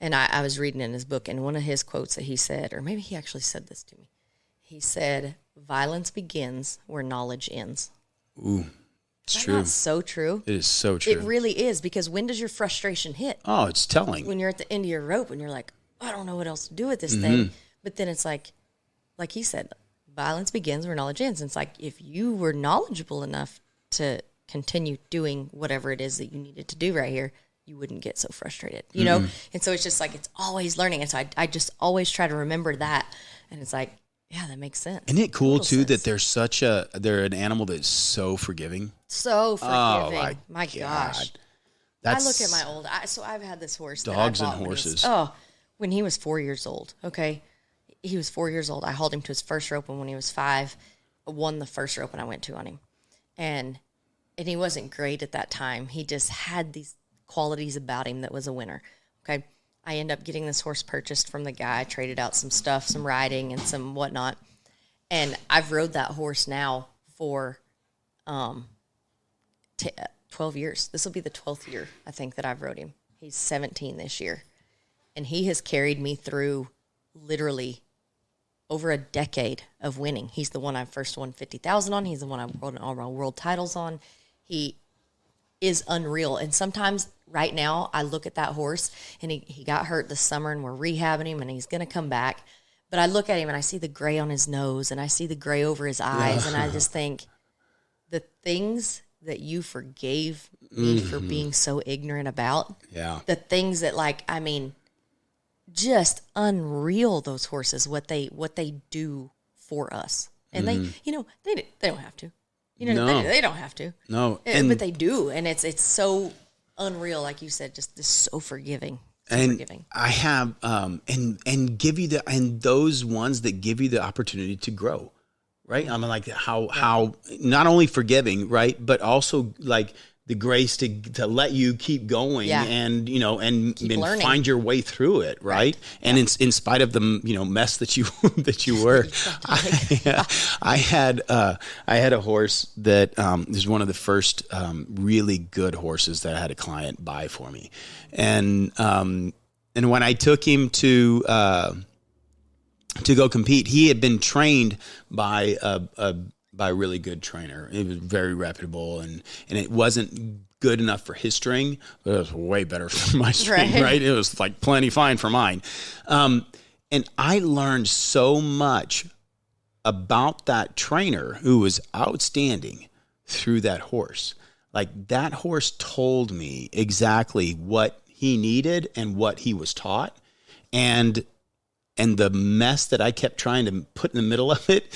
Speaker 3: And I was reading in his book, and one of his quotes that he said, or maybe he actually said this to me, he said, "Violence begins where knowledge ends."
Speaker 2: Ooh, it's true.
Speaker 3: That's so true.
Speaker 2: It is so true.
Speaker 3: It really is, because when does your frustration hit?
Speaker 2: Oh, it's telling.
Speaker 3: When you're at the end of your rope and you're like, I don't know what else to do with this thing. But then it's like he said, violence begins where knowledge ends. And it's like, if you were knowledgeable enough to continue doing whatever it is that you needed to do right here, you wouldn't get so frustrated, And so it's just it's always learning. And so I just always try to remember that. And it's like, yeah, that makes sense.
Speaker 2: Isn't it cool too that they're an animal that's so forgiving?
Speaker 3: So forgiving.
Speaker 2: Oh
Speaker 3: my gosh. I look at my so I've had this horse.
Speaker 2: Dogs and horses.
Speaker 3: When he was 4 years old. Okay. He was 4 years old. I hauled him to his first rope, and when he was 5, I won the first rope and I went to on him. And he wasn't great at that time. He just had these qualities about him that was a winner. Okay. I end up getting this horse purchased from the guy. I traded out some stuff, some riding and some whatnot. And I've rode that horse now for 12 years. This will be the 12th year, I think, that I've rode him. He's 17 this year. And he has carried me through literally over a decade of winning. He's the one I first won 50,000 on. He's the one I won all my world titles on. He is unreal. And sometimes right now I look at that horse, and he got hurt this summer, and we're rehabbing him, and he's going to come back. But I look at him and I see the gray on his nose, and I see the gray over his eyes. And I just think, the things that you forgave me for being so ignorant about.
Speaker 2: Yeah.
Speaker 3: The things that, like, I mean, just unreal, those horses, what they do for us. And they, you know, they don't have to. You know,
Speaker 2: No.
Speaker 3: they don't have to.
Speaker 2: No.
Speaker 3: But they do. And it's so unreal, like you said, just so forgiving. Forgiving.
Speaker 2: I have and give you and those ones that give you the opportunity to grow, right? I mean, like how not only forgiving, right, but also like the grace to let you keep going and, you know, and find your way through it. Right. And in spite of the, you know, mess that you were, I had a horse that, is one of the first, really good horses that I had a client buy for me. And when I took him to go compete, he had been trained by a really good trainer. It was very reputable, and it wasn't good enough for his string, but it was way better for my string, right? It was like plenty fine for mine. And I learned so much about that trainer who was outstanding through that horse. Like, that horse told me exactly what he needed and what he was taught. And the mess that I kept trying to put in the middle of it.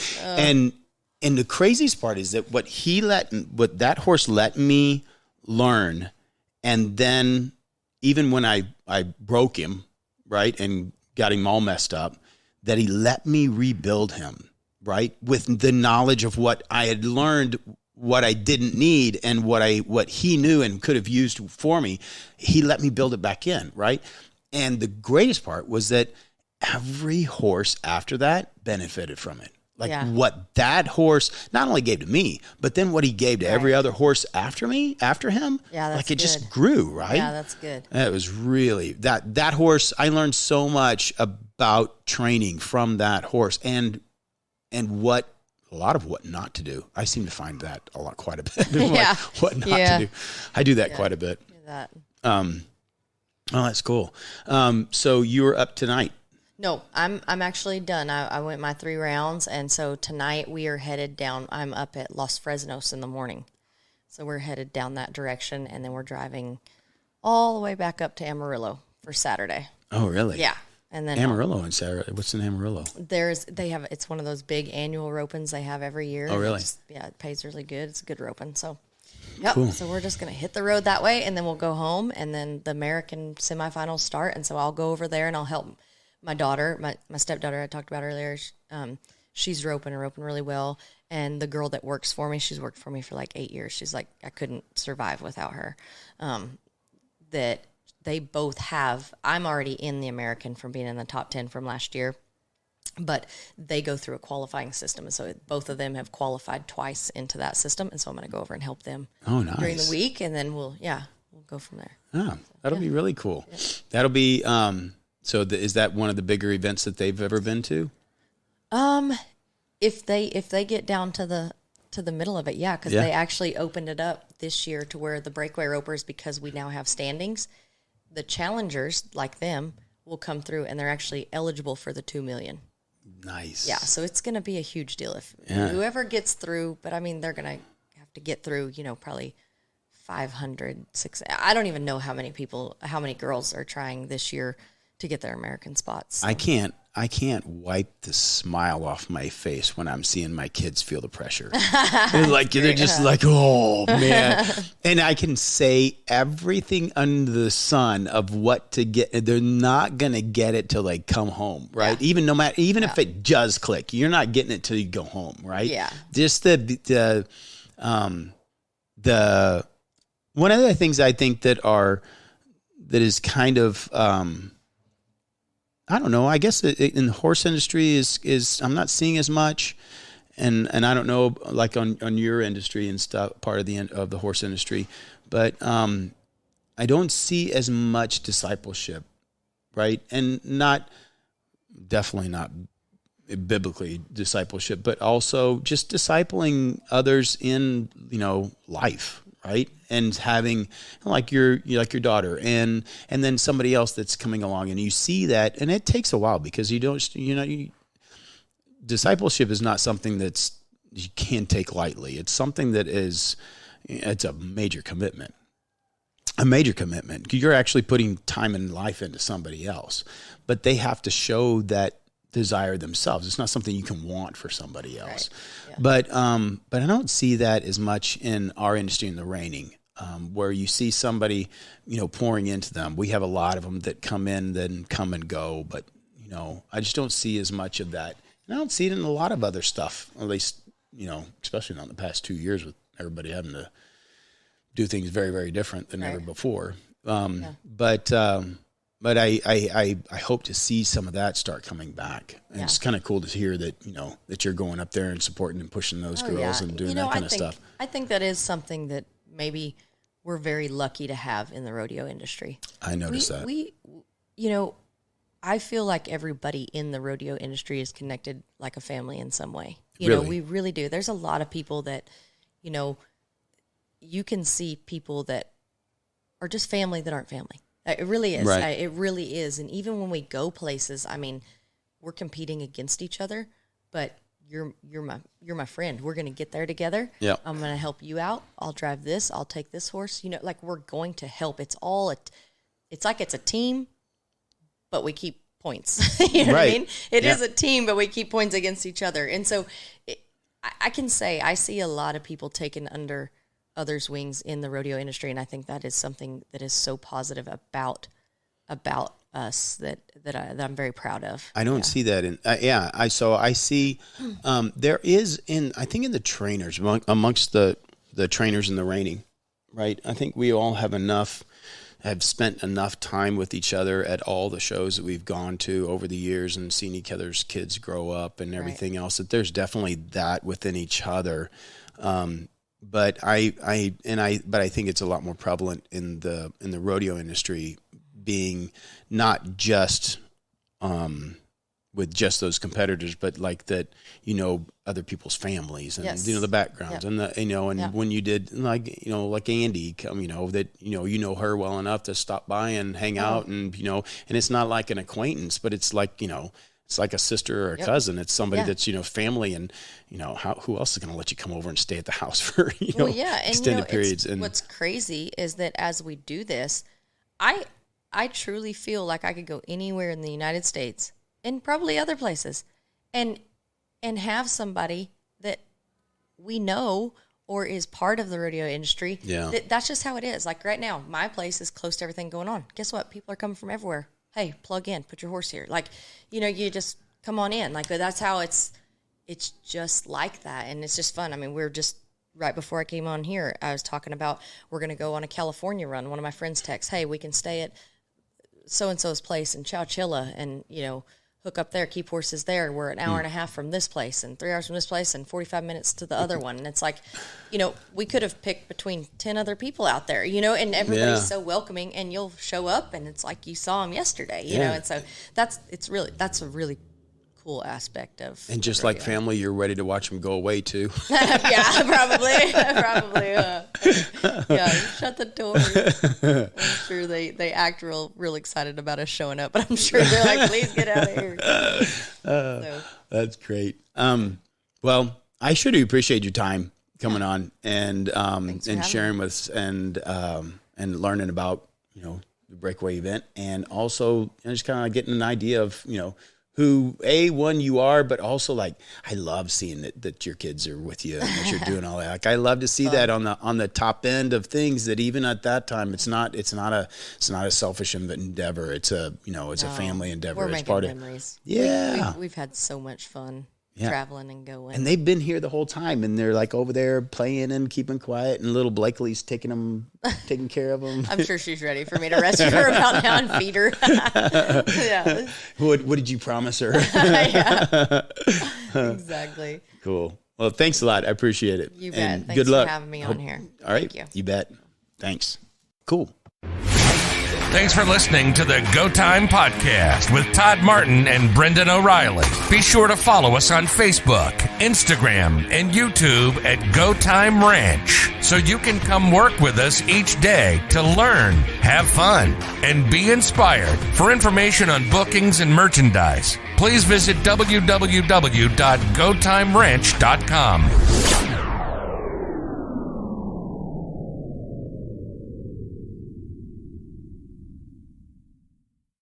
Speaker 2: And the craziest part is that what that horse let me learn, and then even when I broke him, right, and got him all messed up, that he let me rebuild him, right, with the knowledge of what I had learned, what I didn't need, and what he knew and could have used for me. He let me build it back in, right? And the greatest part was that every horse after that benefited from it. Like what that horse not only gave to me, but then what he gave to every other horse after him. Yeah, that's like it just grew, right?
Speaker 3: Yeah, that's good.
Speaker 2: It was really that horse. I learned so much about training from that horse, and what a lot of what not to do. I seem to find that quite a bit. Like what not to do. I do that quite a bit. Oh, that's cool. So you were up tonight.
Speaker 3: No, I'm actually done. I went my 3 rounds, and so tonight we are headed down. I'm up at Los Fresnos in the morning, so we're headed down that direction, and then we're driving all the way back up to Amarillo for Saturday.
Speaker 2: Oh, really?
Speaker 3: Yeah, and then
Speaker 2: Amarillo and Saturday. What's in Amarillo?
Speaker 3: It's one of those big annual ropings they have every year.
Speaker 2: Oh, really?
Speaker 3: It pays really good. It's a good roping. So, yep.
Speaker 2: Cool.
Speaker 3: So we're just gonna hit the road that way, and then we'll go home, and then the American semifinals start, and so I'll go over there and I'll help. My daughter, my stepdaughter I talked about earlier, she's roping really well. And the girl that works for me, she's worked for me for like 8 years. She's like, I couldn't survive without her. That they both have, I'm already in the American from being in the top 10 from last year, but they go through a qualifying system. And so both of them have qualified twice into that system. And so I'm going to go over and help them during the week. And then we'll go from there.
Speaker 2: Oh, that'll be really cool. Yeah. That'll be, so is that one of the bigger events that they've ever been to?
Speaker 3: If they get down to the middle of it, because they actually opened it up this year to where the breakaway ropers, because we now have standings, the challengers like them will come through, and they're actually eligible for the $2 million.
Speaker 2: Nice.
Speaker 3: Yeah, so it's going to be a huge deal if whoever gets through. But I mean, they're going to have to get through. Probably 500, 600. I don't even know how many girls are trying this year to get their American spots. So.
Speaker 2: I can't wipe the smile off my face when I'm seeing my kids feel the pressure. They're just like, oh man. And I can say everything under the sun of what to get. They're not going to get it till they come home, right? Yeah. Even if it does click, you're not getting it till you go home, right?
Speaker 3: Yeah.
Speaker 2: Just the one of the things I think that is kind of, I don't know. I guess in the horse industry is I'm not seeing as much, and I don't know like on your industry and stuff, part of the horse industry, but I don't see as much discipleship, right? And definitely not biblically discipleship, but also just discipling others in life. Right. And having like your daughter and then somebody else that's coming along, and you see that, and it takes a while because discipleship is not something that's you can't take lightly. It's something that it's a major commitment. A major commitment. You're actually putting time and life into somebody else, but they have to show that desire themselves. It's not something you can want for somebody else. Right. Yeah. But I don't see that as much in our industry in the reining, where you see somebody, pouring into them. We have a lot of them that come in, then come and go, but I just don't see as much of that. And I don't see it in a lot of other stuff, at least, especially not in the past 2 years with everybody having to do things very, very different than ever before. But I hope to see some of that start coming back. And it's kind of cool to hear that, that you're going up there and supporting and pushing those girls and doing that kind of stuff.
Speaker 3: I think that is something that maybe we're very lucky to have in the rodeo industry.
Speaker 2: I noticed that.
Speaker 3: I feel like everybody in the rodeo industry is connected like a family in some way. We really do. There's a lot of people that, you can see people that are just family that aren't family. It really is.
Speaker 2: Right.
Speaker 3: It really is. And even when we go places, I mean, we're competing against each other, but you're my friend. We're going to get there together.
Speaker 2: Yep.
Speaker 3: I'm going to help you out. I'll drive this. I'll take this horse. We're going to help. It's like it's a team, but we keep points. You know what I mean? It is a team, but we keep points against each other. And so I can say I see a lot of people taken under others' wings in the rodeo industry, and I think that is something that is so positive about us that I'm very proud of.
Speaker 2: I don't see that in I see there is I think in the trainers amongst the trainers in the reining, right? I think we all have spent enough time with each other at all the shows that we've gone to over the years and seen each other's kids grow up and everything else, that there's definitely that within each other. But I think it's a lot more prevalent in the rodeo industry, being not just with just those competitors, but like that, other people's families and the backgrounds and when you did like Andy come, that her well enough to stop by and hang out and and it's not like an acquaintance, but it's like it's like a sister or a cousin. It's somebody that's family, and who else is going to let you come over and stay at the house for extended periods. And
Speaker 3: what's crazy is that as we do this, I truly feel like I could go anywhere in the United States and probably other places and have somebody that we know or is part of the rodeo industry. Yeah. That's just how it is. Like right now, my place is close to everything going on. Guess what? People are coming from everywhere. Hey, plug in, put your horse here. Like, you just come on in. Like that's how it's just like that. And it's just fun. I mean, we're just right before I came on here, I was talking about, we're going to go on a California run. One of my friends texts, hey, we can stay at so-and-so's place in Chowchilla and, hook up there, keep horses there. We're an hour and a half from this place and 3 hours from this place and 45 minutes to the other one. And it's like, we could have picked between 10 other people out there, and everybody's so welcoming, and you'll show up and it's like you saw them yesterday, you know? And so that's a really cool aspect of.
Speaker 2: And just like family, you're ready to watch them go away too.
Speaker 3: Yeah, probably. Shut the door. I'm sure they act real excited about us showing up, but I'm sure they're like, please get out of here.
Speaker 2: That's great. Well, I sure do appreciate your time coming on and sharing with us and learning about the breakaway event, and also just kind of getting an idea of who you are, but also like I love seeing that your kids are with you and that you're doing all that. Like I love to see that on the top end of things, that even at that time it's not a selfish endeavor. It's a family endeavor.
Speaker 3: We're
Speaker 2: it's
Speaker 3: making memories. We've had so much fun. Traveling and going.
Speaker 2: And they've been here the whole time, and they're like over there playing and keeping quiet, and little Blakely's taking care of them.
Speaker 3: I'm sure she's ready for me to rescue her about now and feed her. Yeah.
Speaker 2: What did you promise her?
Speaker 3: Yeah. Exactly.
Speaker 2: Cool. Well, thanks a lot. I appreciate it.
Speaker 3: You bet.
Speaker 2: And
Speaker 3: thanks
Speaker 2: good luck.
Speaker 3: for having me on here.
Speaker 2: All right.
Speaker 3: Thank you.
Speaker 2: You bet. Thanks. Cool.
Speaker 1: Thanks for listening to the Go Time Podcast with Todd Martin and Brendan O'Reilly. Be sure to follow us on Facebook, Instagram, and YouTube at Go Time Ranch so you can come work with us each day to learn, have fun, and be inspired. For information on bookings and merchandise, please visit www.gotimeranch.com.